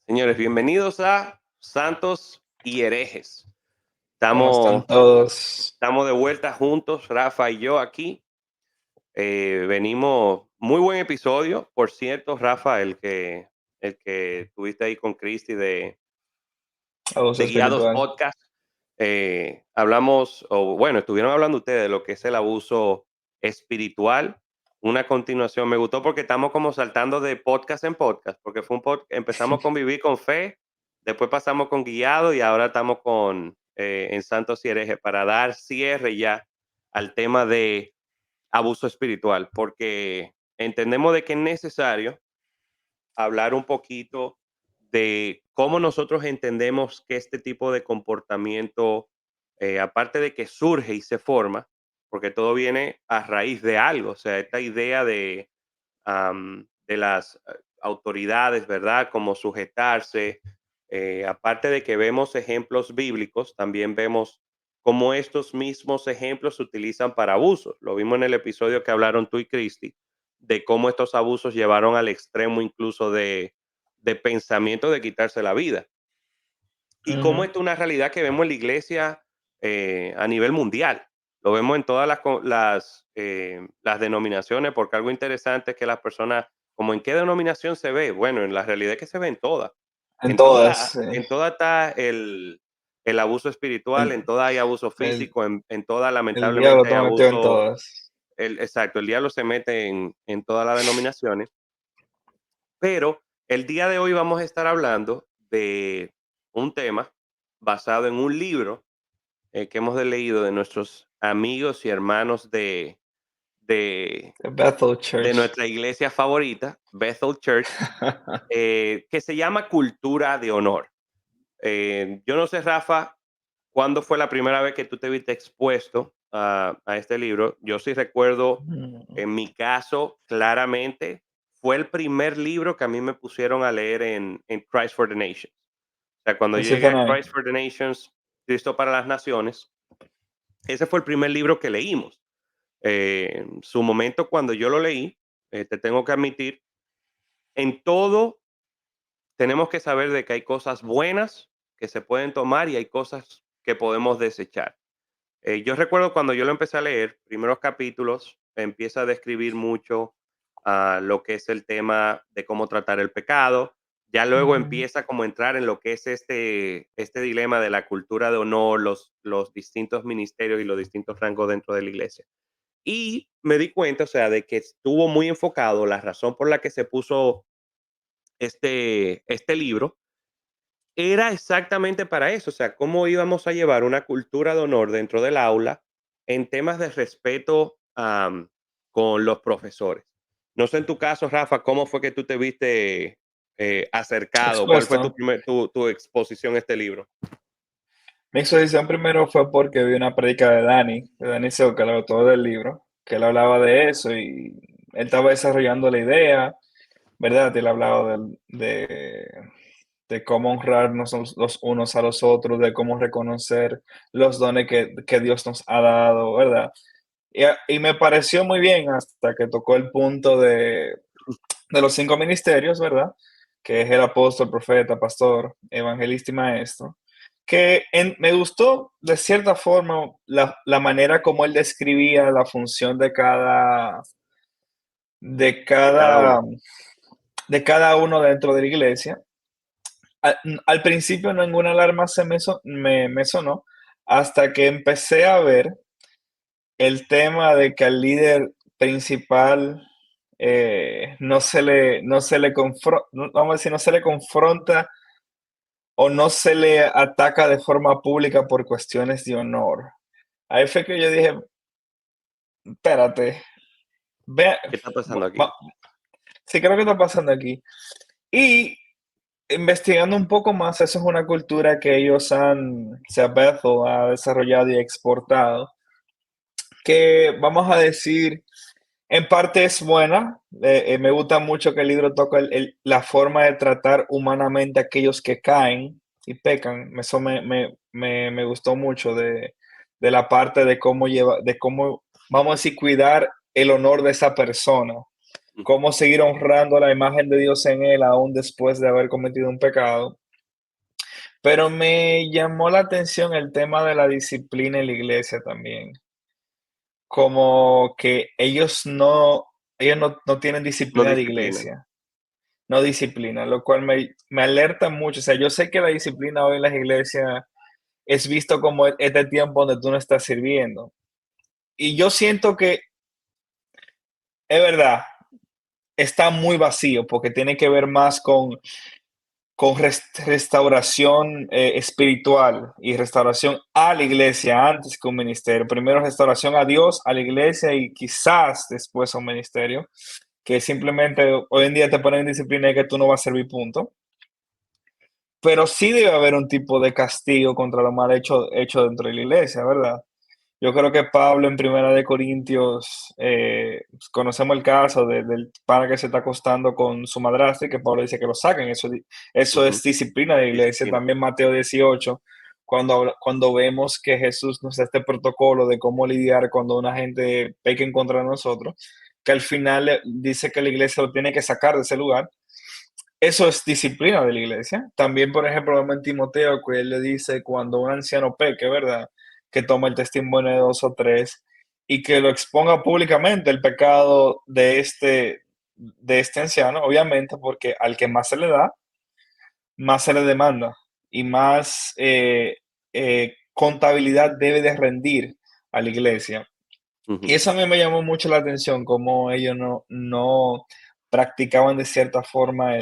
Señores, bienvenidos a Santos y Herejes. ¿Cómo Estamos, están todos? estamos de vuelta juntos, Rafa y yo aquí. Venimos, muy buen episodio, por cierto, Rafa, el que tuviste ahí con Cristi Abuso de Guiados espiritual. Podcast. Hablamos, o bueno, estuvieron hablando ustedes de lo que es el abuso espiritual. Una continuación, me gustó porque estamos como saltando de podcast en podcast, porque empezamos con Vivir con Fe, después pasamos con Guiado y ahora estamos en Santos y Herejes para dar cierre ya al tema de abuso espiritual, porque entendemos de que es necesario hablar un poquito de cómo nosotros entendemos que este tipo de comportamiento, aparte de que surge y se forma, porque todo viene a raíz de algo, o sea, esta idea de las autoridades, ¿verdad? Cómo sujetarse. Aparte de que vemos ejemplos bíblicos, también vemos cómo estos mismos ejemplos se utilizan para abusos. Lo vimos en el episodio que hablaron tú y Cristi, de cómo estos abusos llevaron al extremo incluso de pensamiento de quitarse la vida. Y cómo Ujú. esto es una realidad que vemos en la iglesia a nivel mundial. Lo vemos en todas las denominaciones, porque algo interesante es que las personas, como en qué denominación se ve, bueno, en la realidad es que se ve en todas. En todas, En toda está el abuso espiritual, el, en toda hay abuso el, físico, en toda el diablo lamentablemente hay está metido en abuso, todas. exacto, el diablo se mete en todas las denominaciones, pero el día de hoy vamos a estar hablando de un tema basado en un libro que hemos leído de nuestros amigos y hermanos de, The Bethel de Church. nuestra iglesia favorita, Bethel Church, que se llama Cultura de Honor. Yo no sé, Rafa, cuándo fue la primera vez que tú te viste expuesto a este libro. Yo sí recuerdo, Mm. en mi caso, claramente, fue el primer libro que a mí me pusieron a leer en Christ for the Nations. O sea, cuando yo Así llegué fue, a ¿no? Christ for the Nations, Cristo para las Naciones, ese fue el primer libro que leímos. En su momento, cuando yo lo leí, te tengo que admitir, en todo tenemos que saber de que hay cosas buenas que se pueden tomar y hay cosas que podemos desechar. Yo recuerdo cuando yo lo empecé a leer, primeros capítulos, empieza a describir mucho lo que es el tema de cómo tratar el pecado. Ya luego Ujú. empieza como a entrar en lo que es este dilema de la cultura de honor, los distintos ministerios y los distintos rangos dentro de la iglesia. Y me di cuenta, o sea, de que estuvo muy enfocado la razón por la que se puso este libro era exactamente para eso, o sea, cómo íbamos a llevar una cultura de honor dentro del aula en temas de respeto con los profesores. No sé en tu caso, Rafa, ¿cómo fue que tú te viste acercado? ¿Cuál fue Expuesto. tu exposición a este libro? Mi exposición primero fue porque vi una predica de Dani Seuca, el autor del libro, que él hablaba de eso y él estaba desarrollando la idea, ¿verdad? Él hablaba de cómo honrarnos los unos a los otros, de cómo reconocer los dones que Dios nos ha dado, ¿verdad? Y me pareció muy bien hasta que tocó el punto de los cinco ministerios, ¿verdad? Que es el apóstol, profeta, pastor, evangelista y maestro. Me gustó de cierta forma la manera como él describía la función de De cada cada, uno. de cada uno dentro de la iglesia. Al principio ninguna alarma me sonó hasta que empecé a ver el tema de que al líder principal vamos a decir, no se le confronta o no se le ataca de forma pública por cuestiones de honor. Ahí fue que yo dije, espérate, ve, ¿Qué está pasando va- aquí? va- sí creo que está pasando aquí. Y investigando un poco más, eso es una cultura que se Bethel ha desarrollado y exportado, que vamos a decir, en parte es buena. Me gusta mucho que el libro toca la forma de tratar humanamente a aquellos que caen y pecan. Eso me gustó mucho de la parte de cómo vamos a decir, cuidar el honor de esa persona. cómo seguir honrando la imagen de Dios en él aún después de haber cometido un pecado. Pero me llamó la atención el tema de la disciplina en la iglesia también, como que ellos no tienen No disciplina de disciplinan. iglesia, no disciplina, lo cual me alerta mucho. O sea, yo sé que la disciplina hoy en las iglesias es visto como este tiempo donde tú no estás sirviendo. Y yo siento que es verdad, está muy vacío porque tiene que ver más con restauración espiritual y restauración a la iglesia antes que un ministerio. Primero restauración a Dios, a la iglesia y quizás después a un ministerio, que simplemente hoy en día te ponen en disciplina y que tú no vas a servir, punto. Pero sí debe haber un tipo de castigo contra lo mal hecho dentro de la iglesia, ¿verdad? Yo creo que Pablo en Primera de Corintios, pues, conocemos el caso del pana que se está acostando con su madrastra y que Pablo dice que lo saquen. Eso Ujú. es disciplina de la iglesia. Disciplina. También Mateo 18, cuando vemos que Jesús nos da este protocolo de cómo lidiar cuando una gente peca en contra de nosotros, que al final dice que la iglesia lo tiene que sacar de ese lugar. Eso es disciplina de la iglesia. También, por ejemplo, vemos en Timoteo que él le dice cuando un anciano peque, ¿verdad? Que toma el testimonio de dos o tres y que lo exponga públicamente el pecado de este anciano, obviamente, porque al que más se le da, más se le demanda y más contabilidad debe de rendir a la iglesia. Y Ujú, eso a mí me llamó mucho la atención, cómo ellos no practicaban de cierta forma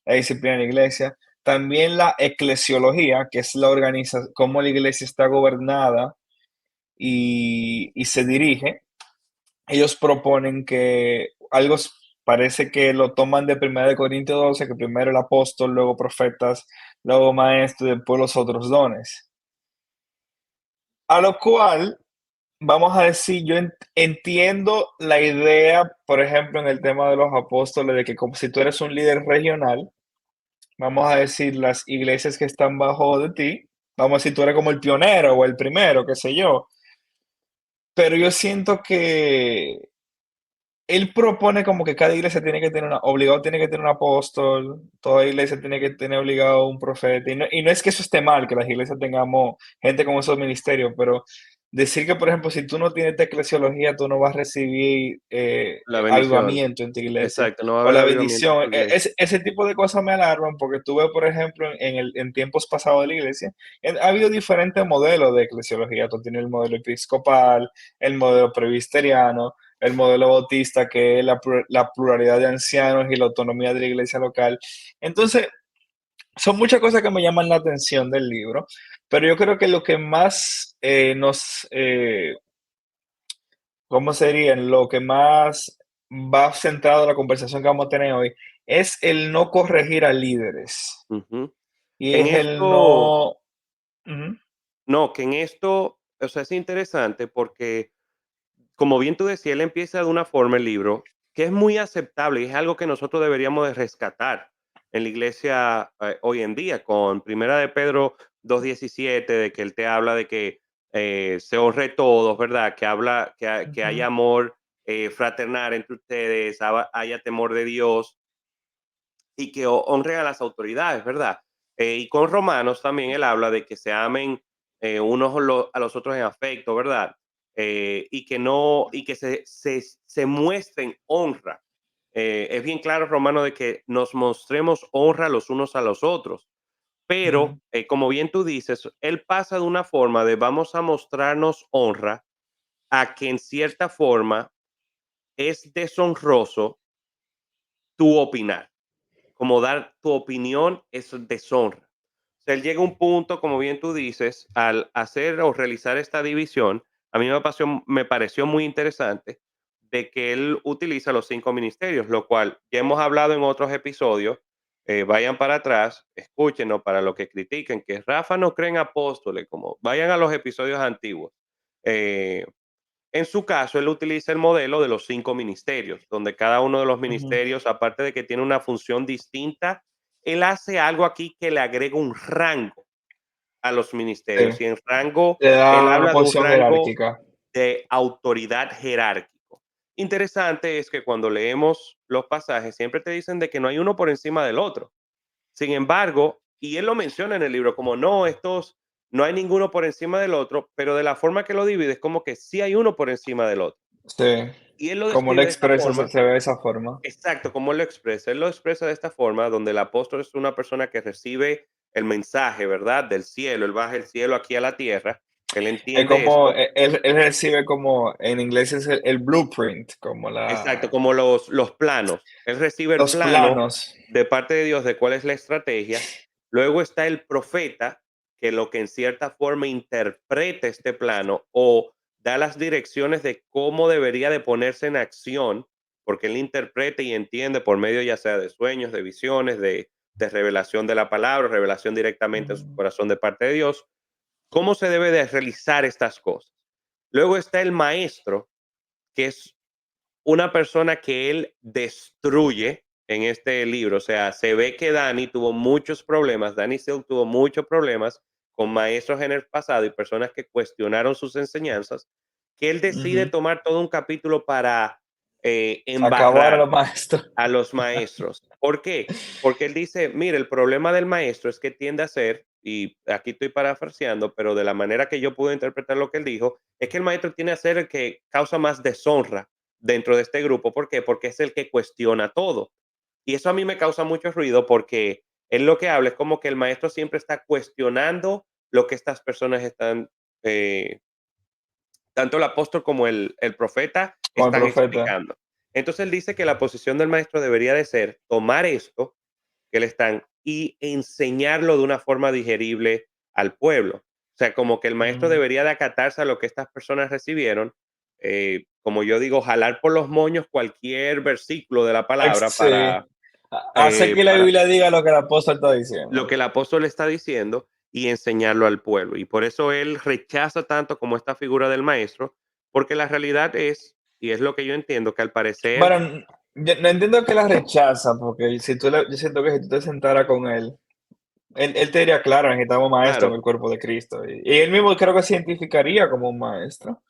la disciplina en la iglesia. También la eclesiología, que es la organización, cómo la iglesia está gobernada y se dirige. Ellos proponen que parece que lo toman de 1 Corintios 12, que primero el apóstol, luego profetas, luego maestro y después los otros dones. A lo cual vamos a decir, yo entiendo la idea, por ejemplo, en el tema de los apóstoles, de que como si tú eres un líder regional, vamos a decir, las iglesias que están bajo de ti, vamos a decir, tú eres como el pionero o el primero, qué sé yo, pero yo siento que él propone como que cada iglesia tiene que tener obligado tiene que tener un apóstol, toda iglesia tiene que tener obligado un profeta, y no es que eso esté mal, que las iglesias tengamos gente con esos ministerios, pero decir que, por ejemplo, si tú no tienes esta eclesiología, tú no vas a recibir la bendición. avivamiento en tu iglesia, Exacto, no va a o haber la avivamiento en bendición. tu iglesia. Ese tipo de cosas me alarman, porque tuve, por ejemplo, en tiempos pasados de la iglesia, ha habido diferentes modelos de eclesiología. Tú tienes el modelo episcopal, el modelo presbiteriano, el modelo bautista, que es la pluralidad de ancianos y la autonomía de la iglesia local. Entonces, son muchas cosas que me llaman la atención del libro, pero yo creo que lo que más ¿cómo sería? Lo que más va centrado en la conversación que vamos a tener hoy es el no corregir a líderes Ujú. y En es el esto, no... Ujú, no, que en esto, o sea, es interesante porque, como bien tú decías, él empieza de una forma el libro que es muy aceptable y es algo que nosotros deberíamos de rescatar en la iglesia hoy en día, con Primera de Pedro 2:17, de que él te habla de que se honre todos, ¿verdad? Que habla, que haya ujú, amor fraternal entre ustedes, haya temor de Dios y que honren a las autoridades, ¿verdad? Y con Romanos también él habla de que se amen unos a los otros en afecto, ¿verdad? Y que no, y que se muestren honra. Es bien claro, Romano, de que nos mostremos honra los unos a los otros. ujú, Pero, como bien tú dices, él pasa de una forma de vamos a mostrarnos honra a que en cierta forma es deshonroso tu opinar, como dar tu opinión es deshonra. O sea, él llega a un punto, como bien tú dices, al hacer o realizar esta división, a mí me pareció muy interesante de que él utiliza los 5 ministerios, lo cual ya hemos hablado en otros episodios. Vayan para atrás, escúchenos para los que critiquen que Rafa no cree en apóstoles, como vayan a los episodios antiguos. Eh, en su caso, él utiliza el modelo de los 5 ministerios, donde cada uno de los ujú. ministerios, aparte de que tiene una función distinta, él hace algo aquí que le agrega un rango a los Sí, ministerios. Y en rango, le él da una habla de un posición rango jerárquica. de autoridad jerárquico. interesante es que cuando leemos los pasajes siempre te dicen de que no hay uno por encima del otro. Sin embargo, y él lo menciona en el libro como no, estos no hay ninguno por encima del otro, pero de la forma que lo divide es como que sí hay uno por encima del otro. Sí. Y él lo Como lo describe de esta expresa, se, forma. se ve de esa forma. Exacto, como él lo expresa. Él lo expresa de esta forma, donde el apóstol es una persona que recibe el mensaje, ¿verdad? Del cielo. Él baja el cielo aquí a la tierra. Él Es entiende como, esto. él recibe como, en inglés es el blueprint, como Exacto, la, como los planos. Él recibe el los plano planos. de parte de Dios de cuál es la estrategia. Luego está el profeta, que lo que en cierta forma interpreta este plano o da las direcciones de cómo debería de ponerse en acción, porque él interpreta y entiende por medio ya sea de sueños, de visiones, de revelación de la palabra, revelación directamente en su Mm. corazón de parte de Dios, cómo se debe de realizar estas cosas. Luego está el maestro, que es una persona que él destruye en este libro. O sea, se ve que Danny tuvo muchos problemas, Danny Silk tuvo muchos problemas con maestros en el pasado y personas que cuestionaron sus enseñanzas, que él decide Ujú. tomar todo un capítulo para Acabar a embarrar los maestros. a los maestros. ¿Por qué? Porque él dice, mire, el problema del maestro es que tiende a ser, y aquí estoy parafraseando, pero de la manera que yo pude interpretar lo que él dijo, es que el maestro tiene a ser el que causa más deshonra dentro de este grupo. ¿Por qué? Porque es el que cuestiona todo. Y eso a mí me causa mucho ruido porque él lo que habla es como que el maestro siempre está cuestionando lo que estas personas están, eh, tanto el apóstol como el profeta Como el están profeta. explicando. Entonces él dice que la posición del maestro debería de ser tomar esto que le están y enseñarlo de una forma digerible al pueblo. O sea, como que el maestro Mm. debería de acatarse a lo que estas personas recibieron, como yo digo, jalar por los moños cualquier versículo de la palabra Sí. Hace que la para Biblia diga lo que el apóstol está lo diciendo. que el apóstol está diciendo y enseñarlo al pueblo. Y por eso él rechaza tanto como esta figura del maestro, porque la realidad es, y es lo que yo entiendo, que al parecer, Bueno, yo no entiendo que la rechaza, porque si yo siento que si tú te sentaras con él, él te diría, claro, necesitamos maestro en claro, el cuerpo de Cristo. Y él mismo creo que se identificaría como un maestro.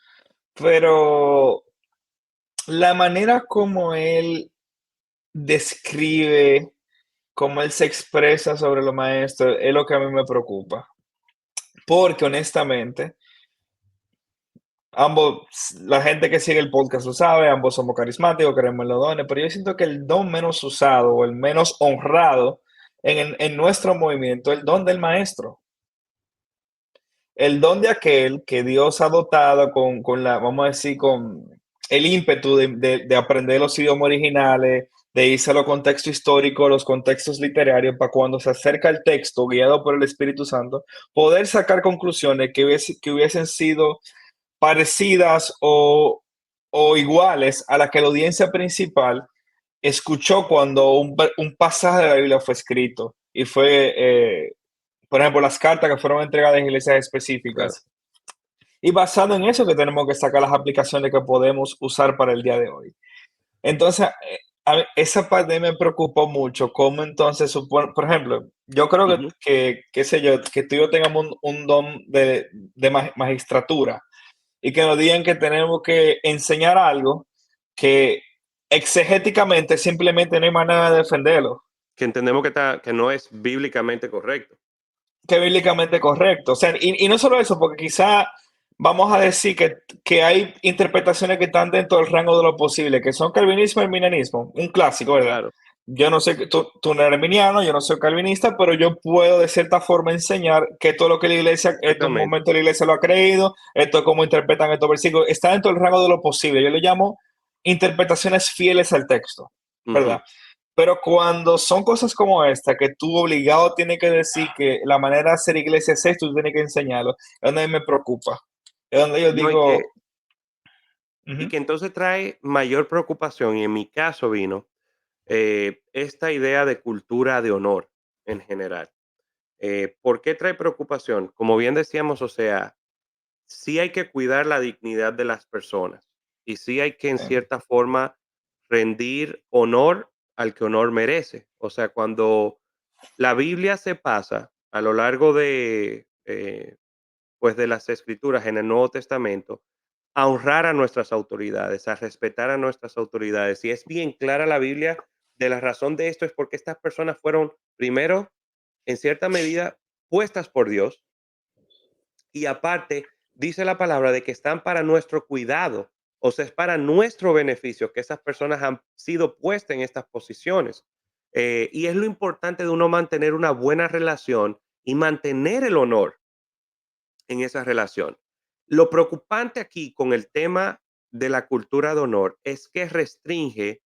Pero la manera como él describe, cómo él se expresa sobre los maestros, es lo que a mí me preocupa. Porque honestamente, ambos, la gente que sigue el podcast lo sabe, ambos somos carismáticos, queremos los dones, pero yo siento que el don menos usado o el menos honrado en nuestro movimiento es el don del maestro. El don de aquel que Dios ha dotado con la, vamos a decir, con el ímpetu de aprender los idiomas originales, de irse a los contextos históricos, los contextos literarios, para cuando se acerca el texto, guiado por el Espíritu Santo, poder sacar conclusiones que hubiesen sido parecidas o iguales a la que la audiencia principal escuchó cuando un pasaje de la Biblia fue escrito y fue, por ejemplo, las cartas que fueron entregadas en iglesias claro. específicas. Y basado en eso que tenemos que sacar las aplicaciones que podemos usar para el día de hoy. Entonces, esa parte me preocupó mucho, cómo entonces, por ejemplo, yo creo Ujú. qué sé yo, que tú y yo tengamos un don de magistratura y que nos digan que tenemos que enseñar algo que exegéticamente simplemente no hay manera de defenderlo, Que entendemos que no es bíblicamente correcto. que es bíblicamente correcto. O sea, y no solo eso, porque quizá vamos a decir que hay interpretaciones que están dentro del rango de lo posible, que son calvinismo y arminianismo, un clásico, ¿verdad? Claro, Yo no sé, tú no eres arminiano, yo no soy calvinista, pero yo puedo de cierta forma enseñar que todo lo que la iglesia, en un exactamente. momento la iglesia lo ha creído, esto es como interpretan estos versículos, está dentro del rango de lo posible. Yo le llamo interpretaciones fieles al texto, Ujú. ¿verdad? Pero cuando son cosas como esta, que tú obligado tienes que decir que la manera de hacer iglesia es esto, tú tienes que enseñarlo, es donde me preocupa. Es donde yo No, digo, y ujú, que entonces trae mayor preocupación, y en mi caso vino esta idea de cultura de honor en general. ¿Por qué trae preocupación? Como bien decíamos, o sea, sí hay que cuidar la dignidad de las personas y sí hay que en sí, cierta forma rendir honor al que honor merece. O sea, cuando la Biblia se pasa a lo largo de, pues de las escrituras en el Nuevo Testamento, a honrar a nuestras autoridades, a respetar a nuestras autoridades. Y es bien clara la Biblia de la razón de esto es porque estas personas fueron, primero, en cierta medida, puestas por Dios y aparte dice la palabra de que están para nuestro cuidado, o sea, es para nuestro beneficio que esas personas han sido puestas en estas posiciones. Y es lo importante de uno mantener una buena relación y mantener el honor en esa relación. Lo preocupante aquí con el tema de la cultura de honor es que restringe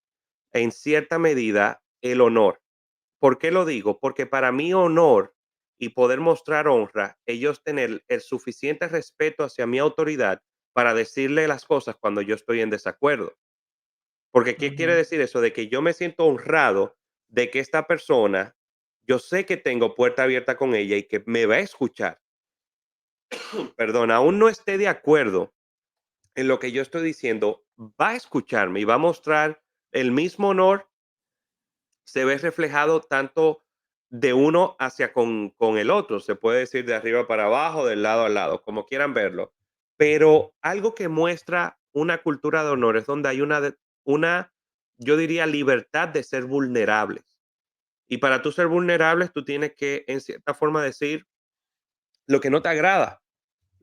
en cierta medida el honor. ¿Por qué lo digo? Porque para mí honor y poder mostrar honra, ellos tener el suficiente respeto hacia mi autoridad para decirle las cosas cuando yo estoy en desacuerdo. Porque ¿qué quiere Ujú. decir eso? De que yo me siento honrado de que esta persona, yo sé que tengo puerta abierta con ella y que me va a escuchar. Perdón, aún no esté de acuerdo en lo que yo estoy diciendo, va a escucharme y va a mostrar el mismo honor se ve reflejado tanto de uno hacia con el otro, se puede decir de arriba para abajo, del lado al lado, como quieran verlo. Pero algo que muestra una cultura de honor es donde hay una, yo diría, libertad de ser vulnerables. Y para tú ser vulnerables, tú tienes que, en cierta forma, decir lo que no te agrada,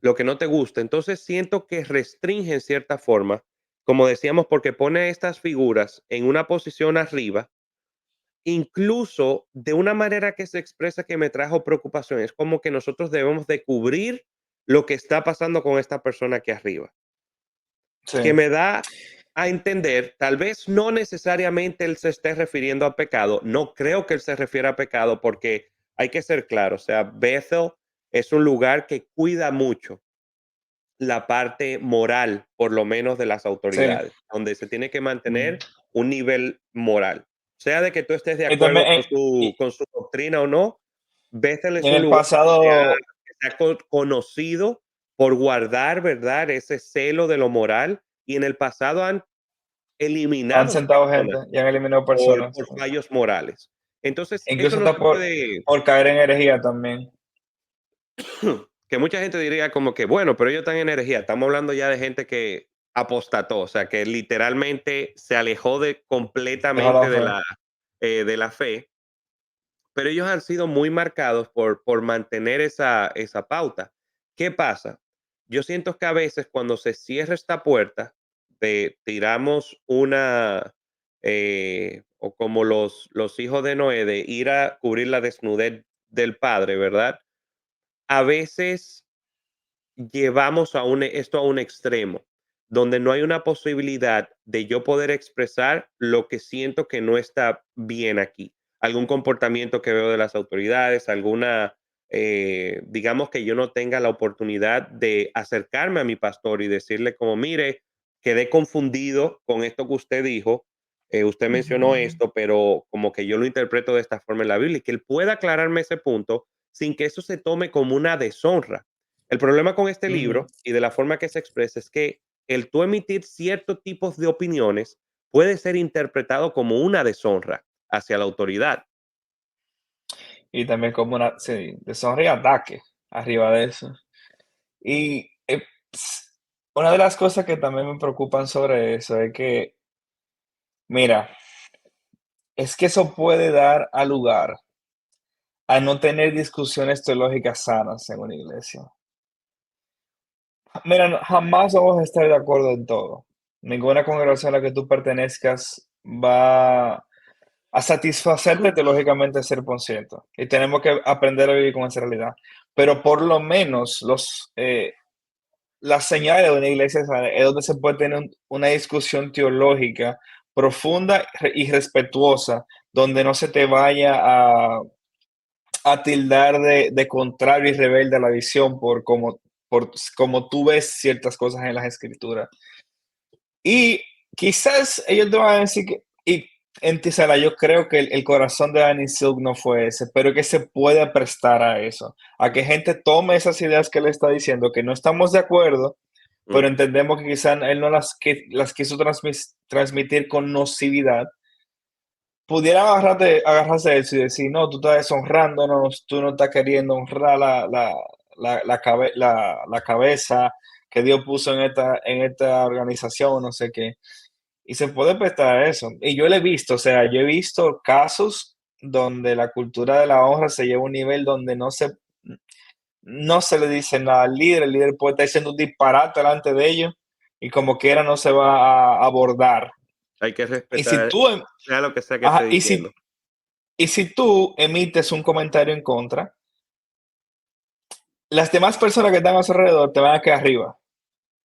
lo que no te gusta. Entonces siento que restringe en cierta forma, como decíamos, porque pone a estas figuras en una posición arriba incluso de una manera que se expresa que me trajo preocupación. Es como que nosotros debemos de cubrir lo que está pasando con esta persona aquí arriba, Sí, que me da a entender, tal vez no necesariamente él se esté refiriendo a pecado, no creo que él se refiera a pecado porque hay que ser claro, o sea, Bethel es un lugar que cuida mucho la parte moral, por lo menos de las sí. autoridades, donde se tiene que Mm. mantener un nivel moral. Sea de que tú estés de Y también acuerdo con su doctrina o no, Bethel y es en un el lugar pasado, que se ha conocido por guardar, ¿verdad? Ese celo de lo moral y en el pasado han han eliminado sentado gente personas y han eliminado por, personas. por fallos morales. Entonces, eso Incluso no está se puede, por caer en herejía también. que mucha gente diría como que, bueno, pero ellos están en energía. Estamos hablando ya de gente que apostató, o sea, que literalmente se alejó Deja la completamente fe. de la fe, pero ellos han sido muy marcados por mantener esa pauta. ¿Qué pasa? Yo siento que a veces cuando se cierra esta puerta, tiramos o como los hijos de Noé, de ir a cubrir la desnudez del padre, ¿verdad? A veces llevamos esto a un extremo, donde no hay una posibilidad de yo poder expresar lo que siento que no está bien aquí. Algún comportamiento que veo de las autoridades, digamos que yo no tenga la oportunidad de acercarme a mi pastor y decirle como, mire, quedé confundido con esto que usted dijo, usted mencionó Ujú, esto, pero como que yo lo interpreto de esta forma en la Biblia y que él pueda aclararme ese punto sin que eso se tome como una deshonra. El problema con este ujú. libro y de la forma que se expresa es que el tú emitir ciertos tipos de opiniones puede ser interpretado como una deshonra hacia la autoridad. Y también como una, sí, deshonra y ataque arriba de eso. Y una de las cosas que también me preocupan sobre eso es que, mira, es que eso puede dar a lugar a no tener discusiones teológicas sanas en una iglesia. Mira, jamás vamos a estar de acuerdo en todo. Ninguna congregación a la que tú pertenezcas va a satisfacerte teológicamente 100%. Y tenemos que aprender a vivir con esa realidad. Pero por lo menos las señales de una iglesia sana es donde se puede tener una discusión teológica profunda y respetuosa, donde no se te vaya a tildar de contrario y rebelde a la visión por como tú ves ciertas cosas en las escrituras. Y quizás ellos te van a decir que, y en Tisala, yo creo que el corazón de Annie Silk no fue ese, pero que se puede prestar a eso, a que gente tome esas ideas que él está diciendo, que no estamos de acuerdo, pero Ujú, entendemos que quizás él no las quiso transmitir con nocividad. Pudiera agarrarse de eso y decir, no, tú estás deshonrándonos, tú no estás queriendo honrar la cabeza que Dios puso en esta organización, no sé qué. Y se puede prestar a eso. Y yo lo he visto, o sea, yo he visto casos donde la cultura de la honra se lleva a un nivel donde no se le dice nada al líder, el líder puede estar diciendo un disparate delante de ellos y como quiera no se va a abordar. Hay que Y si respetar, tú, sea lo que sea que esté ajá, diciendo. y si tú emites un comentario en contra, las demás personas que están a su alrededor te van a quedar arriba.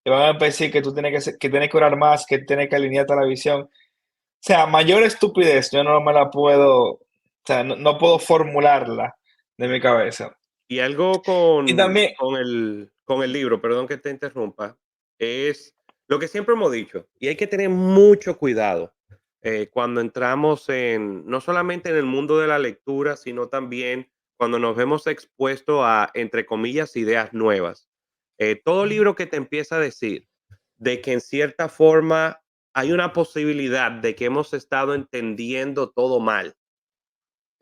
Te van a decir que tú tienes que tienes que orar más, que tienes que alinearte a la visión. O sea, mayor estupidez, yo no me la puedo, o sea, no puedo formularla de mi cabeza. Y algo Y también, con el libro, perdón que te interrumpa, es lo que siempre hemos dicho, y hay que tener mucho cuidado cuando entramos en, no solamente en el mundo de la lectura, sino también cuando nos vemos expuestos a, entre comillas, ideas nuevas. Todo libro que te empieza a decir de que en cierta forma hay una posibilidad de que hemos estado entendiendo todo mal,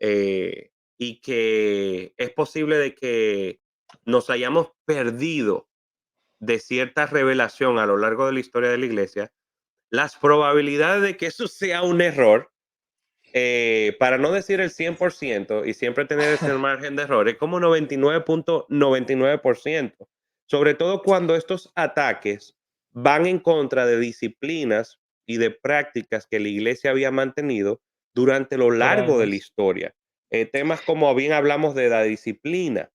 y que es posible de que nos hayamos perdido de cierta revelación a lo largo de la historia de la iglesia, las probabilidades de que eso sea un error, para no decir el 100% y siempre tener ese margen de error, es como 99.99%, sobre todo cuando estos ataques van en contra de disciplinas y de prácticas que la iglesia había mantenido durante lo por largo de la años. historia. Temas como bien hablamos de la disciplina,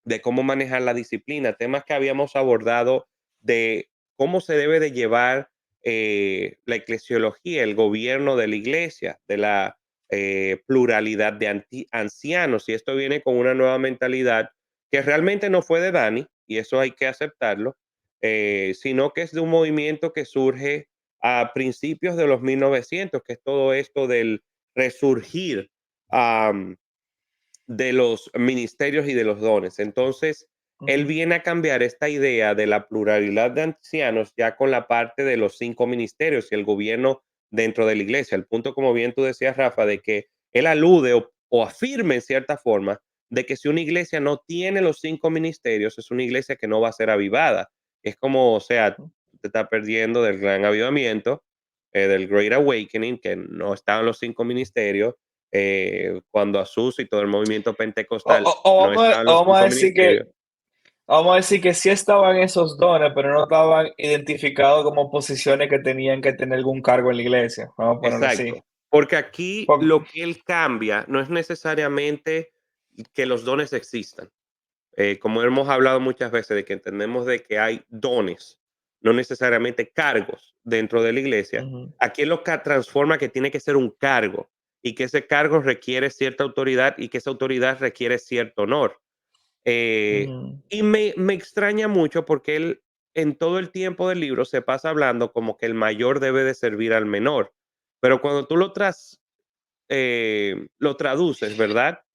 de cómo manejar la disciplina, temas que habíamos abordado de cómo se debe de llevar la eclesiología, el gobierno de la iglesia, de la pluralidad de ancianos. Y esto viene con una nueva mentalidad que realmente no fue de Dani, y eso hay que aceptarlo, sino que es de un movimiento que surge a principios de los 1900, que es todo esto del resurgir de los ministerios y de los dones. Entonces, él Ujú, viene a cambiar esta idea de la pluralidad de ancianos ya con la parte de los 5 ministerios y el gobierno dentro de la iglesia. El punto, como bien tú decías, Rafa, de que él alude o afirma en cierta forma de que si una iglesia no tiene los 5 ministerios, es una iglesia que no va a ser avivada. Es como, o sea, ujú. te está perdiendo del gran avivamiento, del Great Awakening, que no estaban los 5 ministerios, cuando Azusa y todo el movimiento pentecostal no estaban O los vamos a 5 decir que ministerios. sí estaban esos dones, pero no estaban identificados como posiciones que tenían que tener algún cargo en la iglesia. Vamos a ponerlo así. Exacto, porque aquí Por- lo que él cambia no es necesariamente que los dones existan. Como hemos hablado muchas veces de que entendemos de que hay dones, no necesariamente cargos dentro de la iglesia. Ujú, Aquí él lo que transforma que tiene que ser un cargo y que ese cargo requiere cierta autoridad y que esa autoridad requiere cierto honor. ujú, Y me extraña mucho porque él en todo el tiempo del libro se pasa hablando como que el mayor debe de servir al menor. Pero cuando tú lo traduces, ¿verdad? al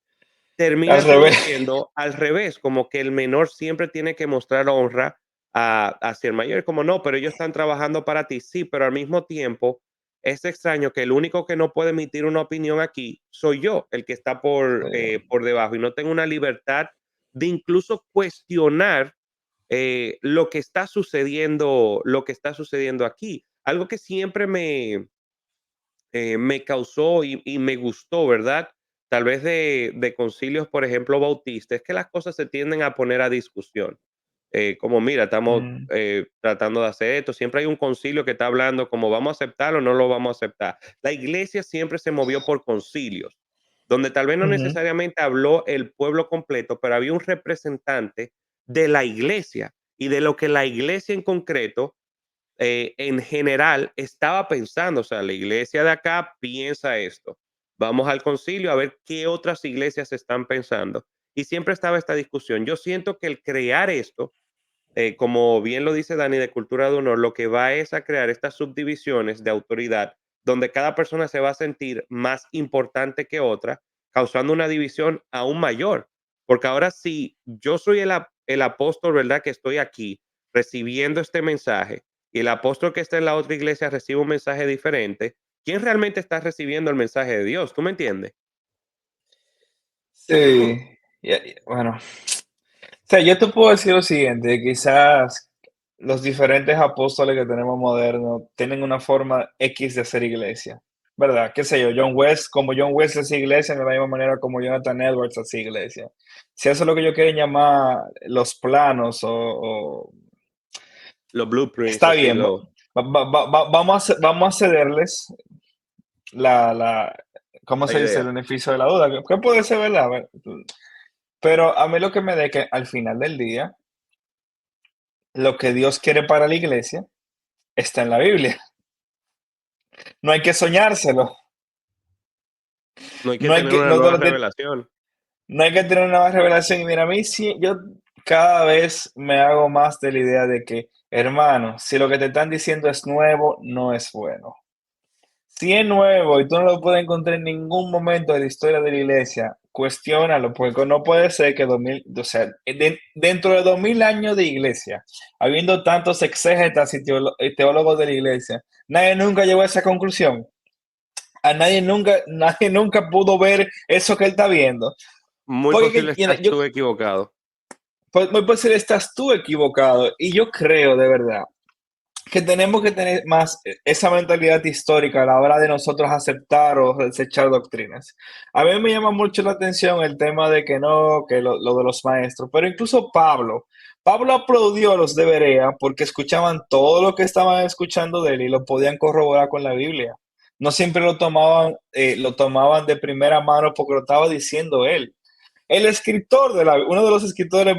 Termina todo revés. siendo al revés, como que el menor siempre tiene que mostrar honra hacia el mayor, como no, pero ellos están trabajando para ti, sí, pero al mismo tiempo es extraño que el único que no puede emitir una opinión aquí soy yo, el que está Sí, por debajo, y no tengo una libertad de incluso cuestionar lo que está sucediendo aquí. Algo que siempre me causó y me gustó, ¿verdad? Tal vez de concilios, por ejemplo, bautistas, es que las cosas se tienden a poner a discusión. Como mira, estamos mm, tratando de hacer esto, siempre hay un concilio que está hablando como vamos a aceptarlo o no lo vamos a aceptar. La iglesia siempre se movió por concilios, donde tal vez no ujú, necesariamente habló el pueblo completo, pero había un representante de la iglesia y de lo que la iglesia en concreto en general estaba pensando, o sea, la iglesia de acá piensa esto. Vamos al concilio a ver qué otras iglesias están pensando. Y siempre estaba esta discusión. Yo siento que el crear esto, como bien lo dice Dani de Cultura de Honor, lo que va es a crear estas subdivisiones de autoridad donde cada persona se va a sentir más importante que otra, causando una división aún mayor. Porque ahora si yo soy el apóstol, ¿verdad? Que estoy aquí recibiendo este mensaje y el apóstol que está en la otra iglesia recibe un mensaje diferente, ¿quién realmente está recibiendo el mensaje de Dios? ¿Tú me entiendes? sí. Bueno, o sea, yo te puedo decir lo siguiente, quizás los diferentes apóstoles que tenemos modernos tienen una forma X de hacer iglesia, ¿verdad? ¿Qué sé yo? Como John West hace iglesia, de la misma manera como Jonathan Edwards hace iglesia. Si eso es lo que ellos quieren llamar los planos Los blueprints, está así, bien, vamos a cederles la, ¿cómo la se dice? El idea. beneficio de la duda, que puede ser verdad, pero a mí lo que me da es que al final del día, lo que Dios quiere para la iglesia está en la Biblia. No hay que soñárselo. No hay que No hay tener que, una no, te nueva lo revelación. no hay que tener una más revelación. Y mira, a mí sí, yo cada vez me hago más de la idea de que, hermano, si lo que te están diciendo es nuevo, no es bueno. Si es nuevo y tú no lo puedes encontrar en ningún momento de la historia de la iglesia, cuestiónalo, porque no puede ser que 2000, o sea, dentro de 2000 años de iglesia, habiendo tantos exégetas y teólogos de la iglesia, nadie nunca llegó a esa conclusión. A nadie nunca pudo ver eso que él está viendo. Muy Porque posible estás tú equivocado. pues, muy posible estás tú equivocado. Y yo creo de verdad que tenemos que tener más esa mentalidad histórica a la hora de nosotros aceptar o desechar doctrinas. A mí me llama mucho la atención el tema de que no, que lo de los maestros, pero incluso Pablo aplaudió a los de Berea porque escuchaban todo lo que estaban escuchando de él y lo podían corroborar con la Biblia. No siempre lo tomaban de primera mano porque lo estaba diciendo él. El escritor uno de los escritores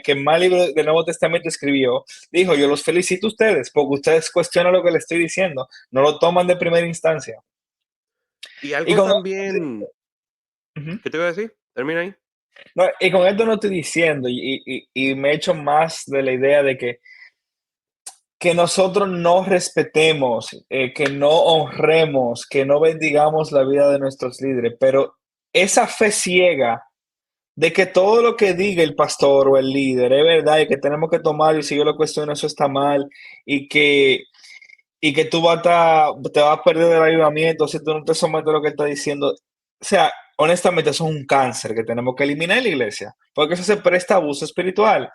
que más libros del Nuevo Testamento escribió, dijo: Yo los felicito a ustedes porque ustedes cuestionan lo que les estoy diciendo, no lo toman de primera instancia. Y Y algo con, también, Ujú. ¿qué te iba a decir? Termina ahí. No, y con esto no estoy diciendo, y me echo más de la idea de que nosotros no respetemos, que no honremos, que no bendigamos la vida de nuestros líderes, pero esa fe ciega de que todo lo que diga el pastor o el líder es verdad y que tenemos que tomarlo y si yo lo cuestiono eso está mal y que tú te vas a perder el avivamiento si tú no te sometes a lo que está diciendo. O sea, honestamente eso es un cáncer que tenemos que eliminar en la iglesia, porque eso se presta a abuso espiritual.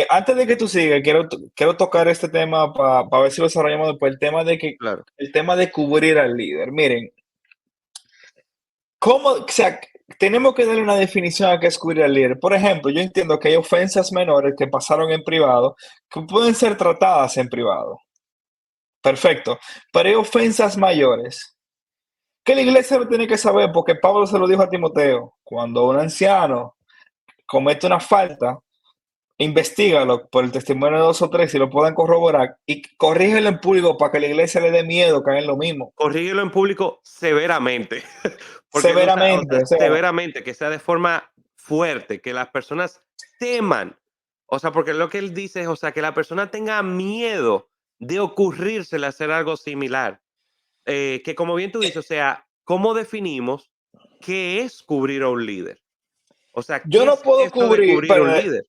Antes de que tú sigas, quiero tocar este tema para ver si lo desarrollamos después, Claro. el tema de cubrir al líder. Miren, ¿cómo? O sea, tenemos que darle una definición a qué es cubrir al líder. Por ejemplo, yo entiendo que hay ofensas menores que pasaron en privado que pueden ser tratadas en privado. Perfecto. Pero hay ofensas mayores que la iglesia lo tiene que saber porque Pablo se lo dijo a Timoteo. Cuando un anciano comete una falta, investigalo por el testimonio de dos o tres y lo puedan corroborar y corrígelo en público para que la iglesia le dé miedo que hagan lo mismo. Corrígelo en público severamente. Porque no, o Severamente. sea, O sea, severamente, que sea de forma fuerte, que las personas teman. O sea, porque lo que él dice es, o sea, que la persona tenga miedo de ocurrírsele hacer algo similar. Que como bien tú dices, o sea, ¿cómo definimos qué es cubrir a un líder? O sea, yo ¿qué no es puedo esto de cubrir, cubrir a un pero líder?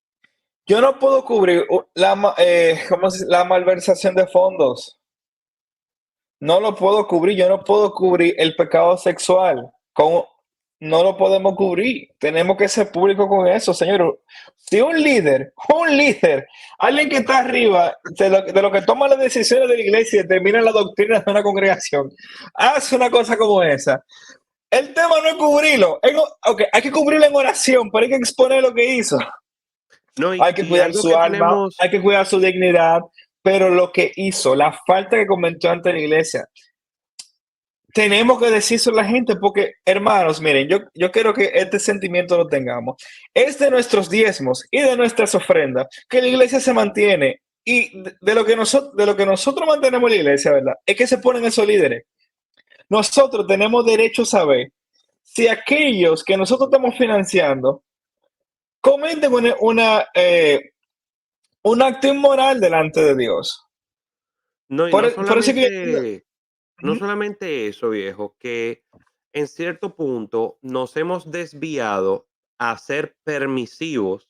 yo no puedo cubrir la malversación de fondos. No lo puedo cubrir. Yo no puedo cubrir el pecado sexual. No lo podemos cubrir. Tenemos que ser públicos con eso, señor. Si un líder, alguien que está arriba de lo que toma las decisiones de la iglesia y determina la doctrina de una congregación, hace una cosa como esa. El tema no es cubrirlo. Ok, hay que cubrirlo en oración, pero hay que exponer lo que hizo. No, Hay que y cuidar algo su que alma, tenemos, hay que cuidar su dignidad, pero lo que hizo, la falta que cometió ante la iglesia, tenemos que decírselo a la gente porque, hermanos, miren, yo quiero que este sentimiento lo tengamos. Es de nuestros diezmos y de nuestras ofrendas que la iglesia se mantiene y de lo que nosotros mantenemos la iglesia, ¿verdad? Es que se ponen esos líderes. Nosotros tenemos derecho a saber si aquellos que nosotros estamos financiando cometen un acto inmoral delante de Dios. no, y Por eso que no solamente eso, viejo, que en cierto punto nos hemos desviado a ser permisivos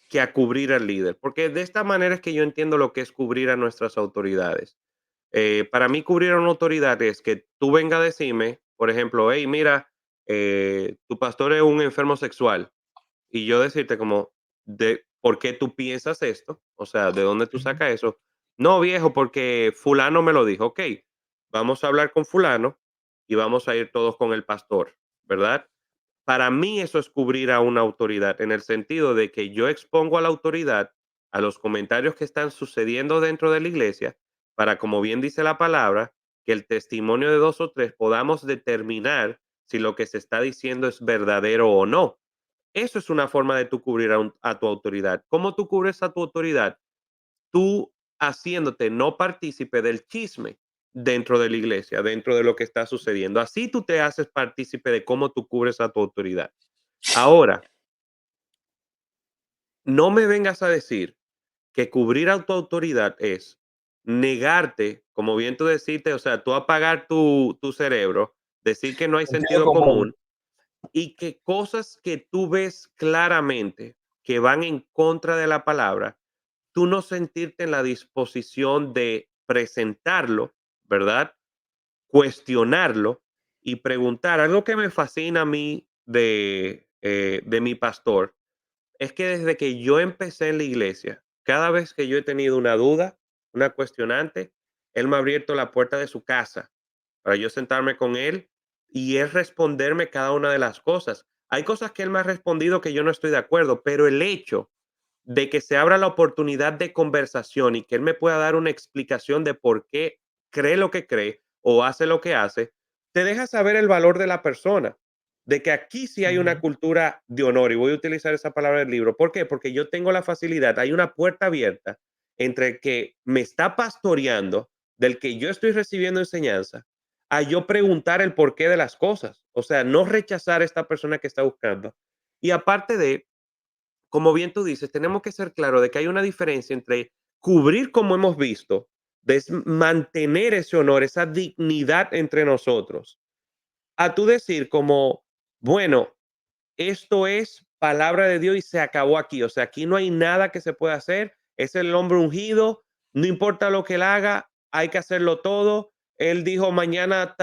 que a cubrir al líder, porque de esta manera es que yo entiendo lo que es cubrir a nuestras autoridades. Para mí, cubrir a una autoridad es que tú venga a decirme, por ejemplo, hey, mira, tu pastor es un enfermo sexual, y yo decirte como, ¿por qué tú piensas esto? O sea, ¿de dónde tú Ujú. sacas eso? No, viejo, porque fulano me lo dijo. Ok, vamos a hablar con fulano y vamos a ir todos con el pastor, ¿verdad? Para mí eso es cubrir a una autoridad, en el sentido de que yo expongo a la autoridad a los comentarios que están sucediendo dentro de la iglesia, para, como bien dice la palabra, que el testimonio de dos o tres podamos determinar si lo que se está diciendo es verdadero o no. Eso es una forma de tú cubrir a tu autoridad. ¿Cómo tú cubres a tu autoridad? Tú haciéndote no partícipe del chisme dentro de la iglesia, dentro de lo que está sucediendo. Así tú te haces partícipe de cómo tú cubres a tu autoridad. Ahora, no me vengas a decir que cubrir a tu autoridad es negarte, como bien tú deciste, o sea, tú apagar tu cerebro, decir que no hay Sentido sentido común. común y que cosas que tú ves claramente que van en contra de la palabra, tú no sentirte en la disposición de presentarlo, ¿verdad? Cuestionarlo y preguntar. Algo que me fascina a mí de mi pastor es que desde que yo empecé en la iglesia, cada vez que yo he tenido una duda, una cuestionante, él me ha abierto la puerta de su casa para yo sentarme con él y él responderme cada una de las cosas. Hay cosas que él me ha respondido que yo no estoy de acuerdo, pero el hecho de que se abra la oportunidad de conversación y que él me pueda dar una explicación de por qué cree lo que cree o hace lo que hace, te deja saber el valor de la persona, de que aquí sí hay una Ujú, cultura de honor, y voy a utilizar esa palabra del libro. ¿Por qué? Porque yo tengo la facilidad, hay una puerta abierta entre el que me está pastoreando, del que yo estoy recibiendo enseñanza, a yo preguntar el porqué de las cosas. O sea, no rechazar a esta persona que está buscando. Y aparte de, como bien tú dices, tenemos que ser claros de que hay una diferencia entre cubrir, como hemos visto, de mantener ese honor, esa dignidad entre nosotros, a tú decir como, bueno, esto es palabra de Dios y se acabó aquí. O sea, aquí no hay nada que se pueda hacer. Es el hombre ungido. No importa lo que él haga, hay que hacerlo todo. Él dijo, mañana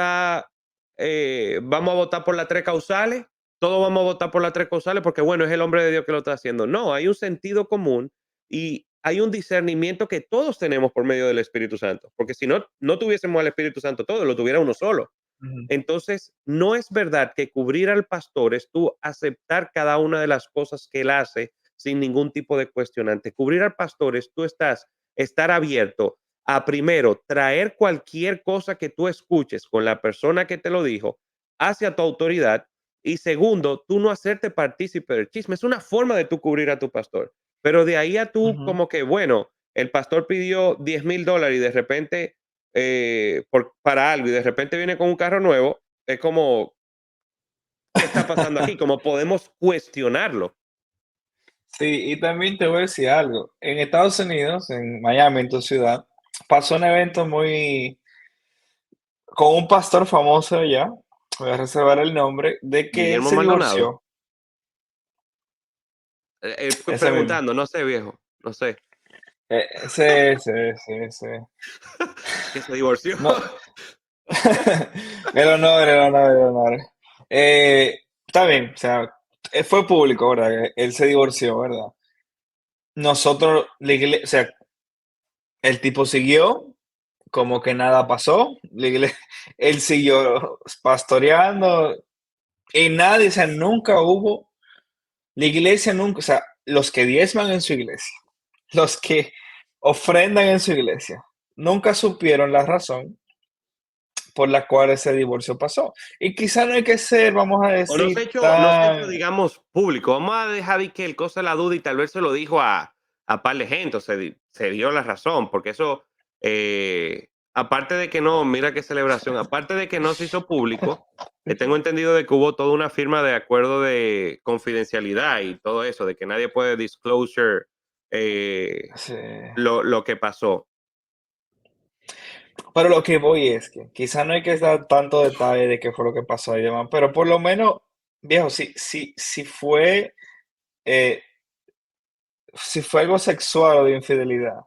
vamos a votar por las tres causales. Todos vamos a votar por las tres causales porque, bueno, es el hombre de Dios que lo está haciendo. No, hay un sentido común y hay un discernimiento que todos tenemos por medio del Espíritu Santo. Porque si no, no tuviésemos al Espíritu Santo todo, lo tuviera uno solo. ujú, Entonces, no es verdad que cubrir al pastor es tú aceptar cada una de las cosas que él hace sin ningún tipo de cuestionante. Cubrir al pastor es tú estar abierto a, primero, traer cualquier cosa que tú escuches con la persona que te lo dijo hacia tu autoridad, y segundo, tú no hacerte partícipe del chisme. Es una forma de tú cubrir a tu pastor. Pero de ahí a tú ujú. como que, bueno, el pastor pidió $10,000 y de repente para algo y de repente viene con un carro nuevo, es como, ¿qué está pasando aquí? Como podemos cuestionarlo. Sí, y también te voy a decir algo. En Estados Unidos, en Miami, en tu ciudad, pasó un evento muy con un pastor famoso allá, voy a reservar el nombre, de que él Guillermo se Maldonado, divorció, ese mismo. preguntando, no sé, viejo, no sé, Sí, sí, sí, sí. que se divorció. No, el honor, el honor, el honor. Está bien, o sea, fue público, ¿verdad? Él se divorció, ¿verdad? Nosotros, o sea, el tipo siguió como que nada pasó, él siguió pastoreando y nadie, o sea, nunca hubo, la iglesia nunca, o sea, los que diezman en su iglesia, los que ofrendan en su iglesia, nunca supieron la razón por la cual ese divorcio pasó. Y quizá no hay que ser, vamos a O decir, no se ha hecho, tan... digamos, público. Vamos a dejar de que el cosa la duda y tal vez se lo dijo a par de gente, o se dio la razón, porque eso, aparte de que no, mira qué celebración, aparte de que no se hizo público, tengo entendido de que hubo toda una firma de acuerdo de confidencialidad y todo eso, de que nadie puede disclosure eh, Sí. lo que pasó. Pero lo que voy es que quizá no hay que dar tanto detalle de qué fue lo que pasó y demás, pero por lo menos, viejo, eh, si fue algo sexual o de infidelidad,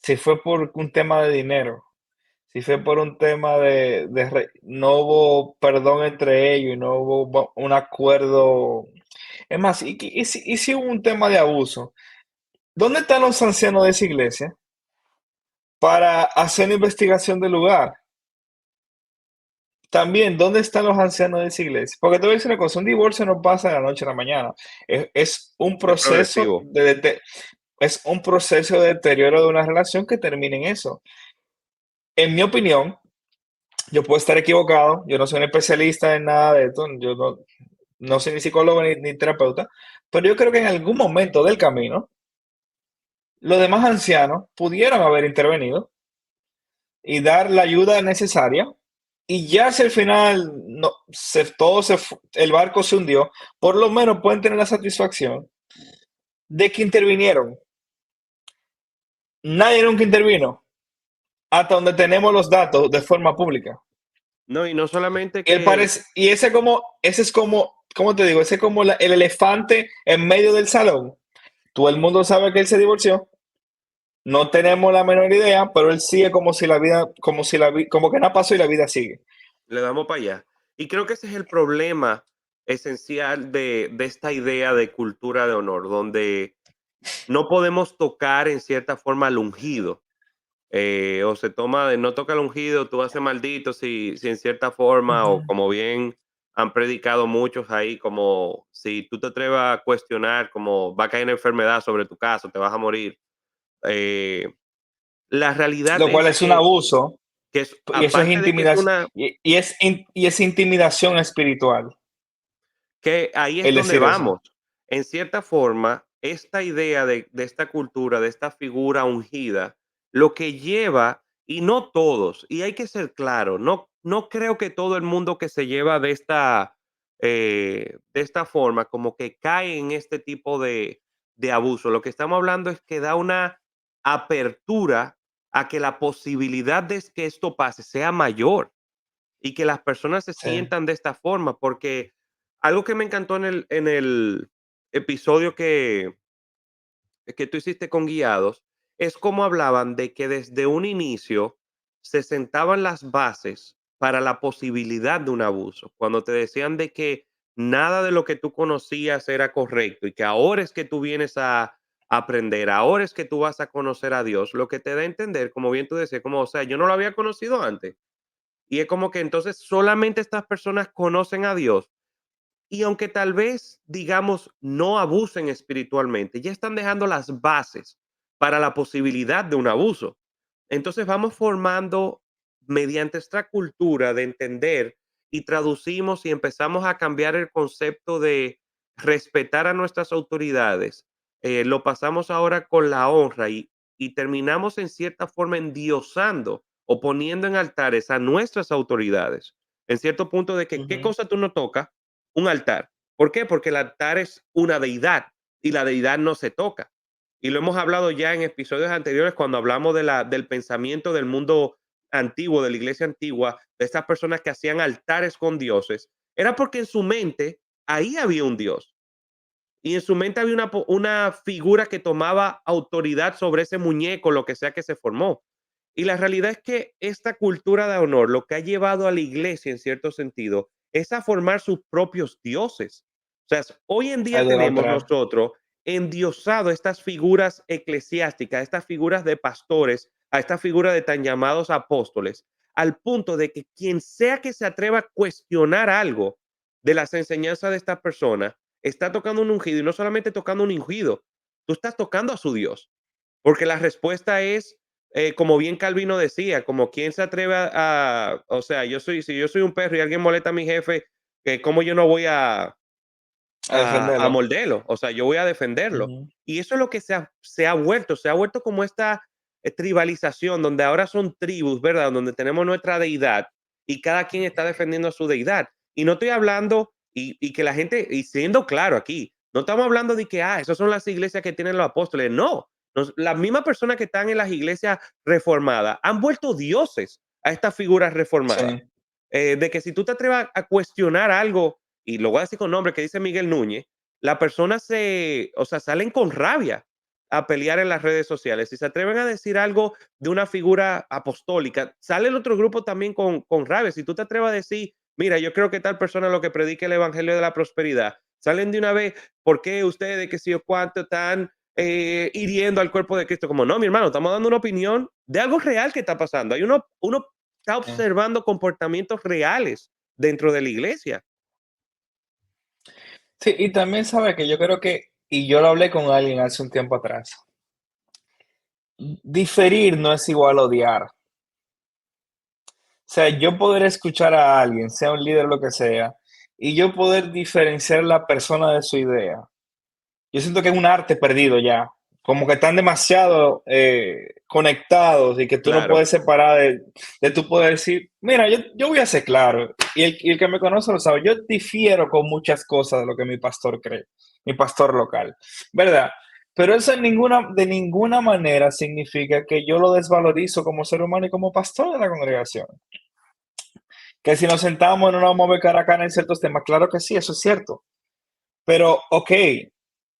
si fue por un tema de dinero, si fue por un tema no hubo perdón entre ellos y no hubo un acuerdo, Es más, y si hubo un tema de abuso, ¿dónde están los ancianos de esa iglesia para hacer una investigación del lugar? También, ¿dónde están los ancianos de esa iglesia? Porque te voy a decir una cosa, un divorcio no pasa de la noche a la mañana. Es un Es proceso progresivo. es un proceso de deterioro de una relación que termina en eso. En mi opinión, yo puedo estar equivocado, yo no soy un especialista en nada de esto, yo no soy ni psicólogo ni terapeuta, pero yo creo que en algún momento del camino, los demás ancianos pudieron haber intervenido y dar la ayuda necesaria. Y ya si al final no, el barco se hundió, por lo menos pueden tener la satisfacción de que intervinieron. Nadie nunca intervino hasta donde tenemos los datos de forma pública. No, y no solamente Y, que y ese es como, ¿cómo te digo? Ese es como el elefante en medio del salón. Todo el mundo sabe que él se divorció. No tenemos la menor idea, pero él sigue como si la vida, como que nada pasó y la vida sigue. le damos para allá. Y creo que ese es el problema esencial de esta idea de cultura de honor, donde no podemos tocar en cierta forma al ungido. O se toma de no toca el ungido, tú haces maldito, si en cierta forma, o Ujú. como bien han predicado muchos ahí, como si tú te atreves a cuestionar, como va a caer una enfermedad sobre tu caso, te vas a morir. Eh, la realidad Lo cual es es un abuso que es, y eso es aparte de que es intimidación una, y es intimidación espiritual que ahí es el donde decir eso. vamos. En cierta forma, esta idea de esta cultura, de esta figura ungida, lo que lleva, y no todos, y hay que ser claro, no creo que todo el mundo que se lleva de esta forma, como que cae en este tipo de abuso. Lo que estamos hablando es que da una apertura a que la posibilidad de que esto pase sea mayor y que las personas se Sí, sientan de esta forma, porque algo que me encantó en el episodio que tú hiciste con Guiados es cómo hablaban de que desde un inicio se sentaban las bases para la posibilidad de un abuso. Cuando te decían de que nada de lo que tú conocías era correcto y que ahora es que tú vienes a aprender, ahora es que tú vas a conocer a Dios, lo que te da a entender, como bien tú decías, como, o sea, yo no lo había conocido antes y es como que entonces solamente estas personas conocen a Dios y aunque tal vez, digamos, no abusen espiritualmente, ya están dejando las bases para la posibilidad de un abuso. Entonces vamos formando mediante esta cultura de entender y traducimos y empezamos a cambiar el concepto de respetar a nuestras autoridades. Lo pasamos ahora con la honra y terminamos en cierta forma endiosando o poniendo en altares a nuestras autoridades. En cierto punto de que qué ujú, cosa tú no tocas, un altar. ¿Por qué? Porque el altar es una deidad y la deidad no se toca. Y lo hemos hablado ya en episodios anteriores cuando hablamos del pensamiento del mundo antiguo, de la iglesia antigua, de estas personas que hacían altares con dioses. Era porque en su mente ahí había un dios. Y en su mente había una figura que tomaba autoridad sobre ese muñeco, lo que sea que se formó. Y la realidad es que esta cultura de honor lo que ha llevado a la iglesia, en cierto sentido, es a formar sus propios dioses. O sea, hoy en a día tenemos idolatrar. nosotros endiosado estas figuras eclesiásticas, estas figuras de pastores, a esta figura de tan llamados apóstoles, al punto de que quien sea que se atreva a cuestionar algo de las enseñanzas de esta persona, está tocando un ungido y no solamente tocando un ungido, tú estás tocando a su Dios, porque la respuesta es, como bien Calvino decía, como quien se atreve o sea, si yo soy un perro y alguien molesta a mi jefe, que cómo yo no voy A a defenderlo. morderlo, o sea, yo voy a defenderlo. Ujú, Y eso es lo que se ha vuelto como esta tribalización, donde ahora son tribus, ¿verdad? Donde tenemos nuestra deidad y cada quien está defendiendo a su deidad. Y no estoy hablando, y que la gente, y siendo claro aquí, no estamos hablando de que, esas son las iglesias que tienen los apóstoles, no. Las mismas personas que están en las iglesias reformadas han vuelto dioses a estas figuras reformadas. sí, De que si tú te atreves a cuestionar algo y lo voy a decir con nombre que dice Miguel Núñez, la persona o sea, salen con rabia a pelear en las redes sociales. Si se atreven a decir algo de una figura apostólica, sale el otro grupo también con rabia. Si tú te atreves a decir, mira, yo creo que tal persona lo que predica el evangelio de la prosperidad, Salen de una vez, ¿por qué ustedes, qué sé yo cuánto, están hiriendo al cuerpo de Cristo? Como, no, mi hermano, estamos dando una opinión de algo real que está pasando. Uno está eh. observando comportamientos reales dentro de la iglesia. Sí, y también sabe que yo creo que, y yo lo hablé con alguien hace un tiempo atrás, diferir no es igual a odiar. O sea, yo poder escuchar a alguien, sea un líder o lo que sea, y yo poder diferenciar la persona de su idea. Yo siento que es un arte perdido ya, como que están demasiado conectados y que tú no Claro, puedes separar de tú poder decir, mira, yo voy a ser claro, y el que me conoce lo sabe, yo difiero con muchas cosas de lo que mi pastor cree, mi pastor local, ¿verdad? Pero eso de ninguna manera significa que yo lo desvalorizo como ser humano y como pastor de la congregación. Que si nos sentamos no nos vamos a ver cara a cara en ciertos temas, claro que sí, eso es cierto. Pero, ok,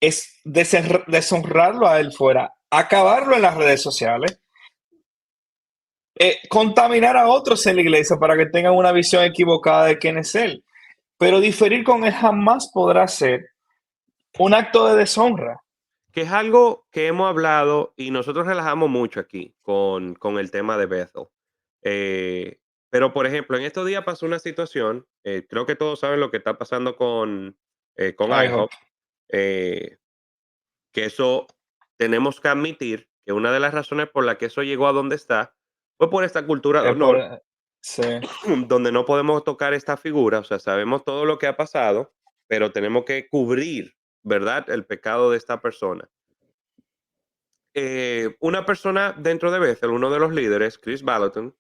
es deshonrarlo a él fuera, acabarlo en las redes sociales, contaminar a otros en la iglesia para que tengan una visión equivocada de quién es él. Pero diferir con él jamás podrá ser un acto de deshonra. que es algo que hemos hablado y nosotros relajamos mucho aquí con el tema de Bethel. Eh, pero, por ejemplo, en estos días pasó una situación, creo que todos saben lo que está pasando con Ay, hijo, IHOP, eh, que eso tenemos que admitir que una de las razones por la que eso llegó a donde está fue por esta cultura de es por... honor, Sí, donde no podemos tocar esta figura, o sea, sabemos todo lo que ha pasado, pero tenemos que cubrir, ¿verdad?, el pecado de esta persona. Una persona dentro de Bethel, uno de los líderes, Chris Ballaton,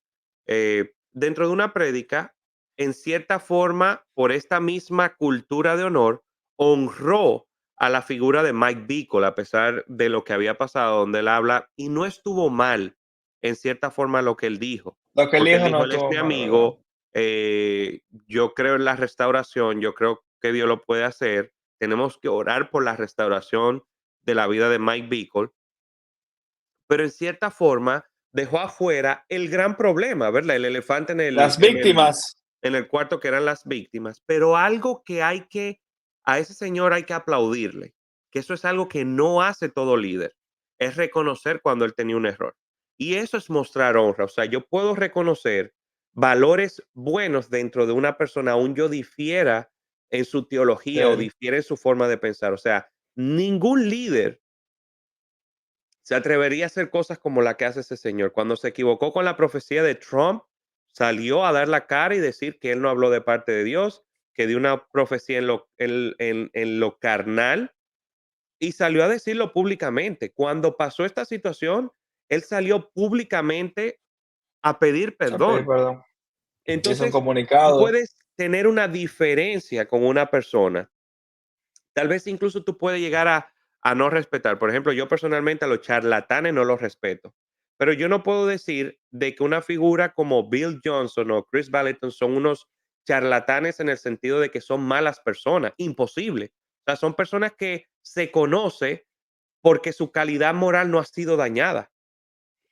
dentro de una prédica, en cierta forma, por esta misma cultura de honor, honró a la figura de Mike Bickle, a pesar de lo que había pasado, donde él habla, y no estuvo mal, en cierta forma, lo que él dijo, lo que el porque él hijo dijo, no él es tuvo mi mal, ¿verdad? amigo, yo creo en la restauración, yo creo que Dios lo puede hacer, tenemos que orar por la restauración de la vida de Mike Bickle, pero en cierta forma dejó afuera el gran problema, ¿verdad? El elefante en el, Las en el, víctimas, en el cuarto que eran las víctimas, pero algo que a ese señor hay que aplaudirle, que eso es algo que no hace todo líder, es reconocer cuando él tenía un error. Y eso es mostrar honra, o sea, yo puedo reconocer valores buenos dentro de una persona, aún yo difiera en su teología o sí, difiera en su forma de pensar, o sea, ningún líder se atrevería a hacer cosas como la que hace ese señor. Cuando se equivocó con la profecía de Trump, salió a dar la cara y decir que él no habló de parte de Dios, que dio una profecía en lo carnal y salió a decirlo públicamente. Cuando pasó esta situación, él salió públicamente a pedir a pedir perdón. perdón. Hizo un Entonces, tú comunicado. puedes tener una diferencia con una persona. Tal vez incluso tú puedes llegar a no respetar. Por ejemplo, yo personalmente a los charlatanes no los respeto. Pero yo no puedo decir de que una figura como Bill Johnson o Chris Ballaton son unos charlatanes en el sentido de que son malas personas. Imposible. O sea, son personas que se conoce porque su calidad moral no ha sido dañada.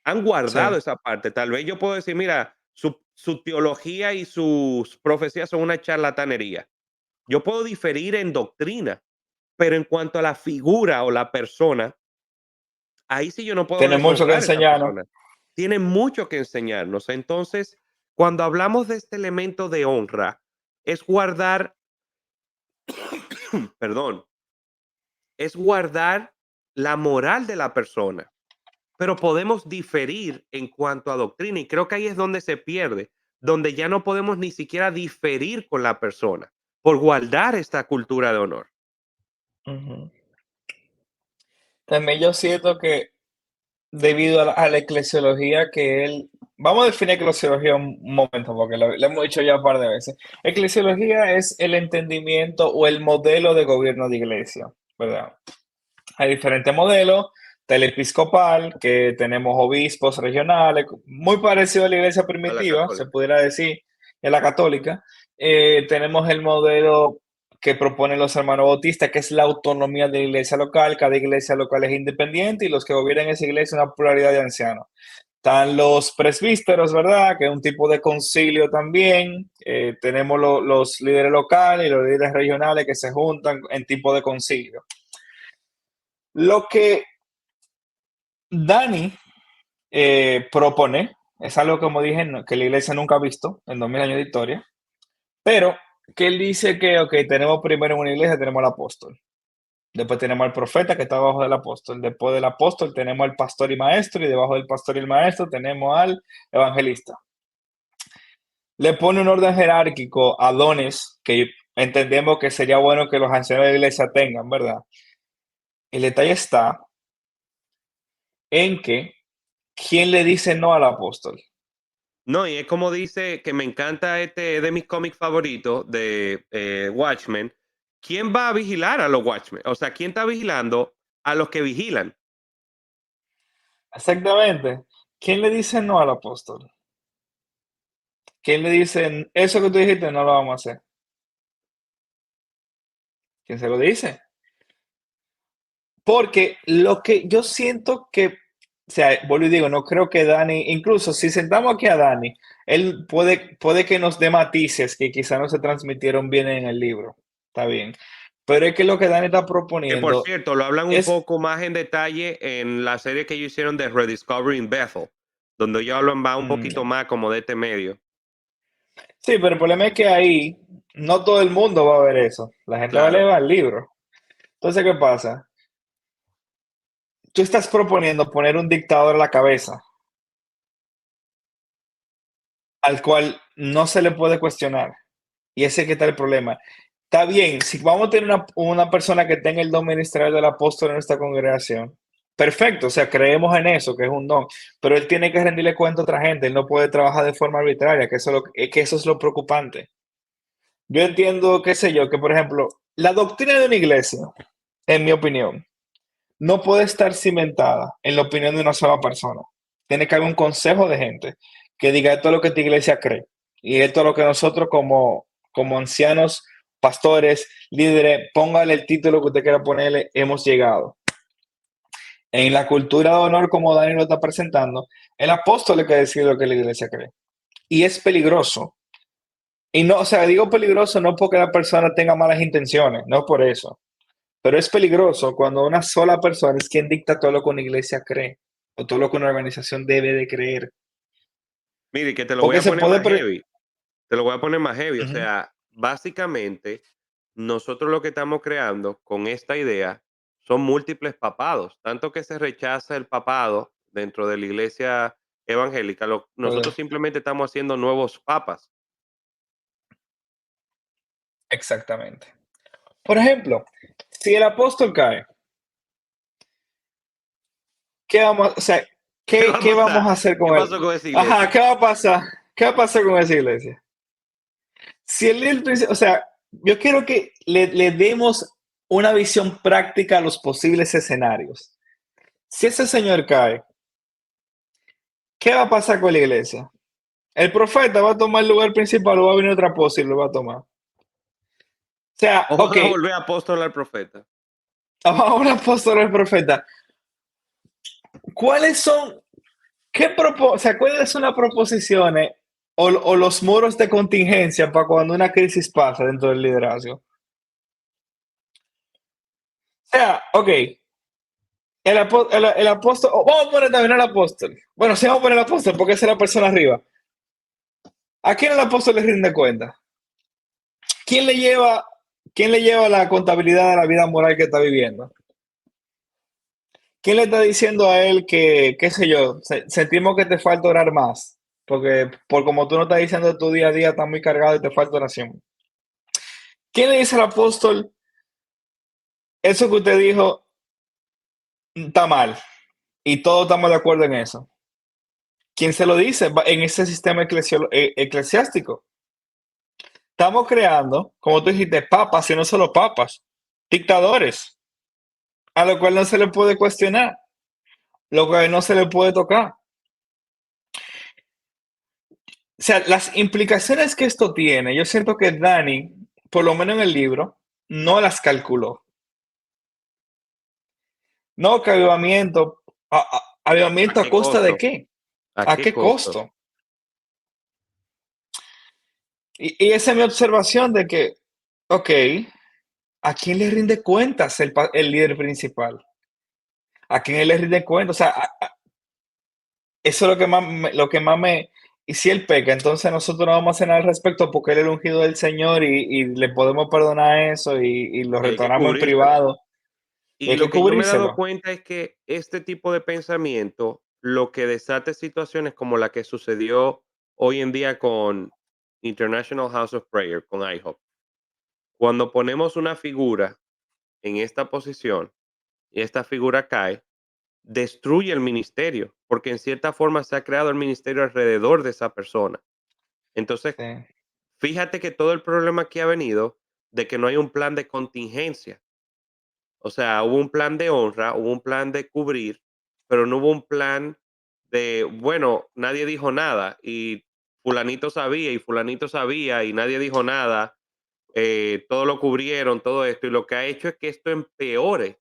Han guardado Sí, esa parte. Tal vez yo puedo decir, mira, su teología y sus profecías son una charlatanería. Yo puedo diferir en doctrina, pero en cuanto a la figura o la persona, ahí sí yo no puedo tiene mucho que deshonrar a esa enseñarnos. persona. Tiene mucho que enseñarnos. Entonces, cuando hablamos de este elemento de honra, es guardar, perdón, es guardar la moral de la persona, pero podemos diferir en cuanto a doctrina y creo que ahí es donde se pierde, donde ya no podemos ni siquiera diferir con la persona por guardar esta cultura de honor. Ujú. También yo siento que debido a la eclesiología que él, vamos a definir eclesiología un momento, porque lo hemos dicho ya un par de veces. Eclesiología es el entendimiento o el modelo de gobierno de iglesia, ¿verdad? Hay diferentes modelos, del episcopal, que tenemos obispos regionales, muy parecido a la iglesia A la primitiva, se católica. pudiera decir, en la católica. Tenemos el modelo que proponen los hermanos bautistas, que es la autonomía de la iglesia local. Cada iglesia local es independiente y los que gobiernan esa iglesia una pluralidad de ancianos. Están los presbíteros, ¿verdad? Que es un tipo de concilio también. Tenemos los líderes locales y los líderes regionales que se juntan en tipo de concilio. Lo que Dani propone es algo, como dije, que la iglesia nunca ha visto en 2000 años de historia, pero que él dice que, ok, tenemos primero en una iglesia, tenemos al apóstol. Después tenemos al profeta que está debajo del apóstol. Después del apóstol tenemos al pastor y maestro. Y debajo del pastor y el maestro tenemos al evangelista. Le pone un orden jerárquico a dones que entendemos que sería bueno que los ancianos de la iglesia tengan, ¿verdad? El detalle está en que ¿quién le dice no al apóstol? No, y es como dice que me encanta este de mis cómics favoritos de Watchmen. ¿Quién va a vigilar a los Watchmen? O sea, ¿quién está vigilando a los que vigilan? Exactamente. ¿Quién le dice no al apóstol? ¿Quién le dice eso que tú dijiste no lo vamos a hacer? ¿Quién se lo dice? Porque lo que yo siento que, o sea, vuelvo y digo, no creo que Dani, incluso si sentamos aquí a Dani, él puede que nos dé matices que quizá no se transmitieron bien en el libro. Está bien. Pero es que lo que Dani está Que por proponiendo cierto, lo hablan un es, poco más en detalle en la serie que ellos hicieron de Rediscovering Bethel, donde ellos hablan va un poquito mm, más como de este medio. sí, pero el problema es que ahí no todo el mundo va a ver eso. La gente va a Claro. leer el libro. Entonces, ¿qué pasa? Tú estás proponiendo poner un dictador a la cabeza al cual no se le puede cuestionar. Y ese que está el problema. Está bien, si vamos a tener una persona que tenga el don ministerial del apóstol en nuestra congregación, perfecto, o sea, creemos en eso, que es un don, pero él tiene que rendirle cuenta a otra gente, él no puede trabajar de forma arbitraria, que eso es lo preocupante. Yo entiendo, qué sé yo, que por ejemplo, la doctrina de una iglesia, en mi opinión, no puede estar cimentada en la opinión de una sola persona. Tiene que haber un consejo de gente que diga esto es lo que esta iglesia cree y esto es lo que nosotros como ancianos, pastores, líderes, póngale el título que usted quiera ponerle, hemos llegado. En la cultura de honor, como Daniel lo está presentando, el apóstol es que decide lo que la iglesia cree. Y es peligroso. Y no, o sea, digo peligroso no porque la persona tenga malas intenciones, no por eso. Pero es peligroso cuando una sola persona es quien dicta todo lo que una iglesia cree o todo lo que una organización debe de creer. Mire, que te lo voy Porque a se poner puede... más heavy. Te lo voy a poner más heavy. O Ujú, sea, básicamente, nosotros lo que estamos creando con esta idea son múltiples papados. Tanto que se rechaza el papado dentro de la iglesia evangélica. Nosotros correcto. simplemente estamos haciendo nuevos papas. Exactamente. Por ejemplo, si el apóstol cae, ¿qué vamos, o sea, ¿Qué va a qué vamos pasar? a hacer ¿Qué con él? pasó con esa Ajá, iglesia? ¿qué va a pasar? ¿Qué va a pasar con esa iglesia? Si o sea, yo quiero que le demos una visión práctica a los posibles escenarios. Si ese señor cae, ¿qué va a pasar con la iglesia? El profeta va a tomar el lugar principal o va a venir otra apóstol y lo va a tomar. O sea, ¿O ok, van a volver apóstol al profeta? ahora apóstol el profeta. ¿Cuáles son, o sea, cuáles son las proposiciones o los muros de contingencia para cuando una crisis pasa dentro del liderazgo? O sea, ok, el apóstol, vamos a poner también al apóstol. Bueno, sí vamos a poner al apóstol porque esa es la persona arriba. ¿A quién el apóstol le rinde cuenta? ¿Quién le lleva, quién le lleva la contabilidad de la vida moral que está viviendo? ¿Quién le está diciendo a él que, qué sé yo, sentimos que te falta orar más? Porque por como tú no estás diciendo tu día a día, está muy cargado y te falta oración. ¿Quién le dice al apóstol, eso que usted dijo está mal? Y todos estamos de acuerdo en eso. ¿Quién se lo dice en ese sistema eclesiástico? Estamos creando, como tú dijiste, papas y no solo papas, dictadores, a lo cual no se le puede cuestionar, lo cual no se le puede tocar. O sea, las implicaciones que esto tiene, yo siento que Dani, por lo menos en el libro, no las calculó. No, que avivamiento, ¿A avivamiento a qué costa de costo? qué? ¿A ¿A qué qué costo? costo? Y esa es mi observación de que, ok, ¿a quién le rinde cuentas el líder principal? ¿A quién él le rinde cuentas? O sea, eso es lo que más me... Y si él peca, entonces nosotros no vamos a hacer nada al respecto porque él es el ungido del Señor y le podemos perdonar eso y lo Y hay que retornamos en cubrírselo. privado. Y Y hay que lo que yo me he dado cubrírselo. cuenta es que este tipo de pensamiento, lo que desata situaciones como la que sucedió hoy en día con International House of Prayer, con IHOP. Cuando ponemos una figura en esta posición y esta figura cae, destruye el ministerio, porque en cierta forma se ha creado el ministerio alrededor de esa persona. Entonces, Sí. fíjate que todo el problema que ha venido de que no hay un plan de contingencia. O sea, hubo un plan de honra, hubo un plan de cubrir, pero no hubo un plan de, bueno, nadie dijo nada y fulanito sabía y nadie dijo nada, todo lo cubrieron, todo esto, y lo que ha hecho es que esto empeore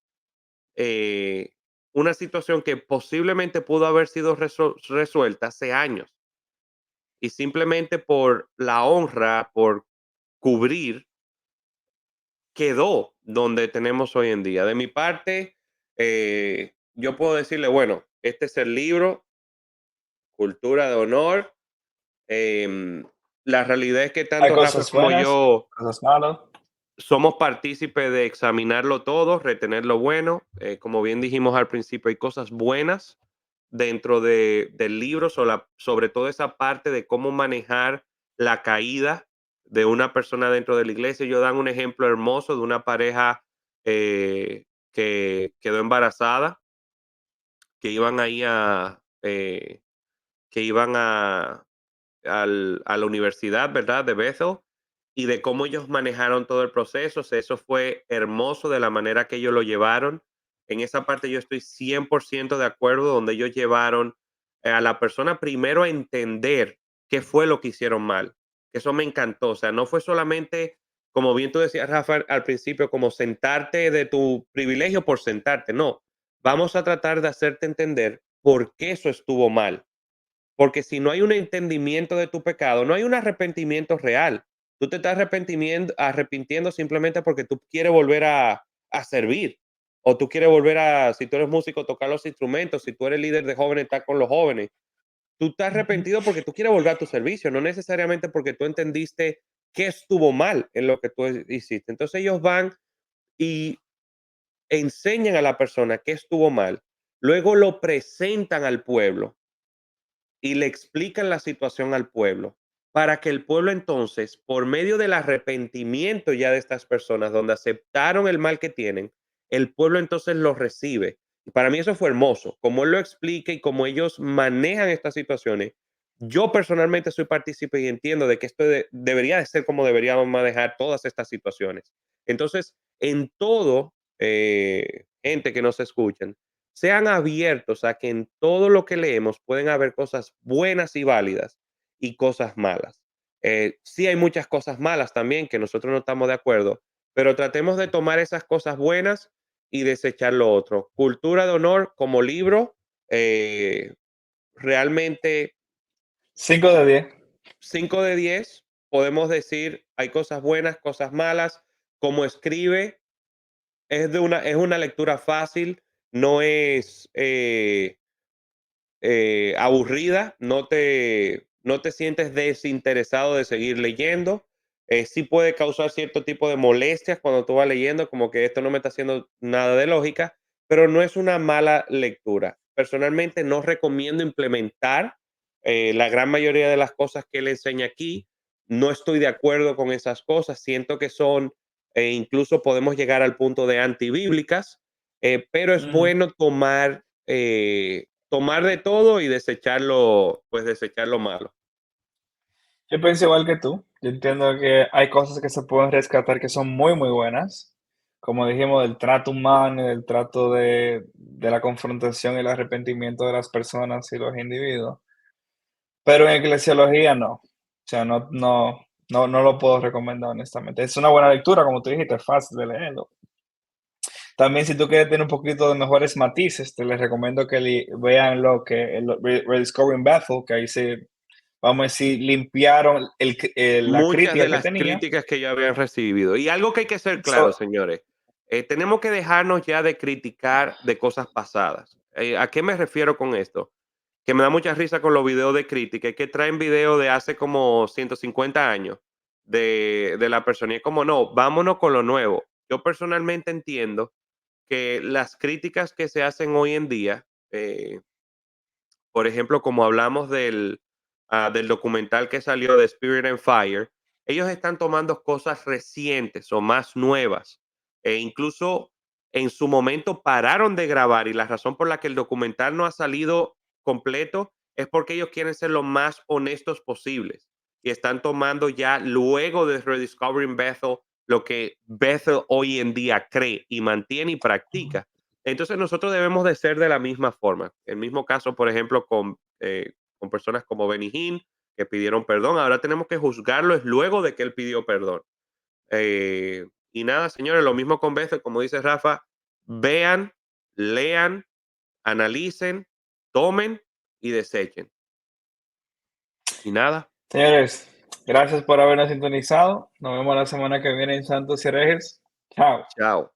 eh, una situación que posiblemente pudo haber sido resuelta hace años y simplemente por la honra, por cubrir, quedó donde tenemos hoy en día. De mi parte, yo puedo decirle, bueno, este es el libro, Cultura de Honor. Em, la realidad es que Hay tanto Rafa cosas como buenas, yo cosas malas. somos partícipes de examinarlo todo, retener lo bueno. Como bien dijimos al principio, hay cosas buenas dentro del libro, sobre todo esa parte de cómo manejar la caída de una persona dentro de la iglesia. Ellos dan un ejemplo hermoso de una pareja que quedó embarazada, que iban ahí que iban a la universidad, ¿verdad? De Bethel, y de cómo ellos manejaron todo el proceso. O sea, eso fue hermoso de la manera que ellos lo llevaron. En esa parte yo estoy 100% de acuerdo, donde ellos llevaron a la persona primero a entender qué fue lo que hicieron mal. Eso me encantó. O sea, no fue solamente, como bien tú decías, Rafa, al principio, como sentarte de tu privilegio por sentarte. No, vamos a tratar de hacerte entender por qué eso estuvo mal, porque si no hay un entendimiento de tu pecado, no hay un arrepentimiento real. Tú te estás arrepintiendo simplemente porque tú quieres volver a servir. O tú quieres volver a, si tú eres músico, tocar los instrumentos. Si tú eres líder de jóvenes, estar con los jóvenes. Tú estás Ujú. arrepentido porque tú quieres volver a tu servicio, no necesariamente porque tú entendiste qué estuvo mal en lo que tú hiciste. Entonces ellos van y enseñan a la persona qué estuvo mal. Luego lo presentan al pueblo y le explican la situación al pueblo, para que el pueblo entonces, por medio del arrepentimiento ya de estas personas, donde aceptaron el mal que tienen, el pueblo entonces lo recibe. Y para mí eso fue hermoso, como él lo explica y como ellos manejan estas situaciones. Yo personalmente soy partícipe y entiendo de que esto debería de ser como deberíamos manejar todas estas situaciones. Entonces, en todo, gente que nos escuchan, sean abiertos a que en todo lo que leemos pueden haber cosas buenas y válidas y cosas malas. Sí hay muchas cosas malas también que nosotros no estamos de acuerdo, pero tratemos de tomar esas cosas buenas y desechar lo otro. Cultura de Honor como libro, realmente 5 de 10. 5 de 10. Podemos decir, hay cosas buenas, cosas malas. Como escribe, es una lectura fácil, no es aburrida, no te sientes desinteresado de seguir leyendo. Sí puede causar cierto tipo de molestias cuando tú vas leyendo, como que esto no me está haciendo nada de lógica, pero no es una mala lectura. Personalmente no recomiendo implementar la gran mayoría de las cosas que él enseña aquí. No estoy de acuerdo con esas cosas. Siento que son, incluso podemos llegar al punto de antibíblicas, pero es Mm, bueno tomar de todo y desecharlo, pues desechar lo malo. yo pienso igual que tú. Yo entiendo que hay cosas que se pueden rescatar que son muy, muy buenas. Como dijimos, del trato humano y del trato de la confrontación y el arrepentimiento de las personas y los individuos. Pero en eclesiología no. O sea, no lo puedo recomendar honestamente. Es una buena lectura, como tú dijiste, es fácil de leerlo. También si tú quieres tener un poquito de mejores matices, te les recomiendo que vean lo que Rediscovering Bethel, que ahí se, vamos a decir, limpiaron la Muchas de crítica que las tenía. críticas que yo habían recibido. Y algo que hay que ser claro, So, señores, tenemos que dejarnos ya de criticar de cosas pasadas. ¿A qué me refiero con esto? Que me da mucha risa con los videos de crítica, es que traen videos de hace como 150 años de la persona. Y es como, no, vámonos con lo nuevo. Yo personalmente entiendo que las críticas que se hacen hoy en día, por ejemplo, como hablamos del documental que salió de Spirit and Fire, ellos están tomando cosas recientes o más nuevas. E incluso en su momento pararon de grabar y la razón por la que el documental no ha salido completo es porque ellos quieren ser lo más honestos posibles y están tomando ya luego de Rediscovering Bethel lo que Bethel hoy en día cree y mantiene y practica. Entonces nosotros debemos de ser de la misma forma. El mismo caso, por ejemplo, con personas como Benny Hinn, que pidieron perdón. Ahora tenemos que juzgarlo es luego de que él pidió perdón. Y nada, señores, lo mismo con Bethel, como dice Rafa, vean, lean, analicen, tomen y desechen. Y nada, señores, gracias por habernos sintonizado. Nos vemos la semana que viene en Santos y Herejes. Chao. chao.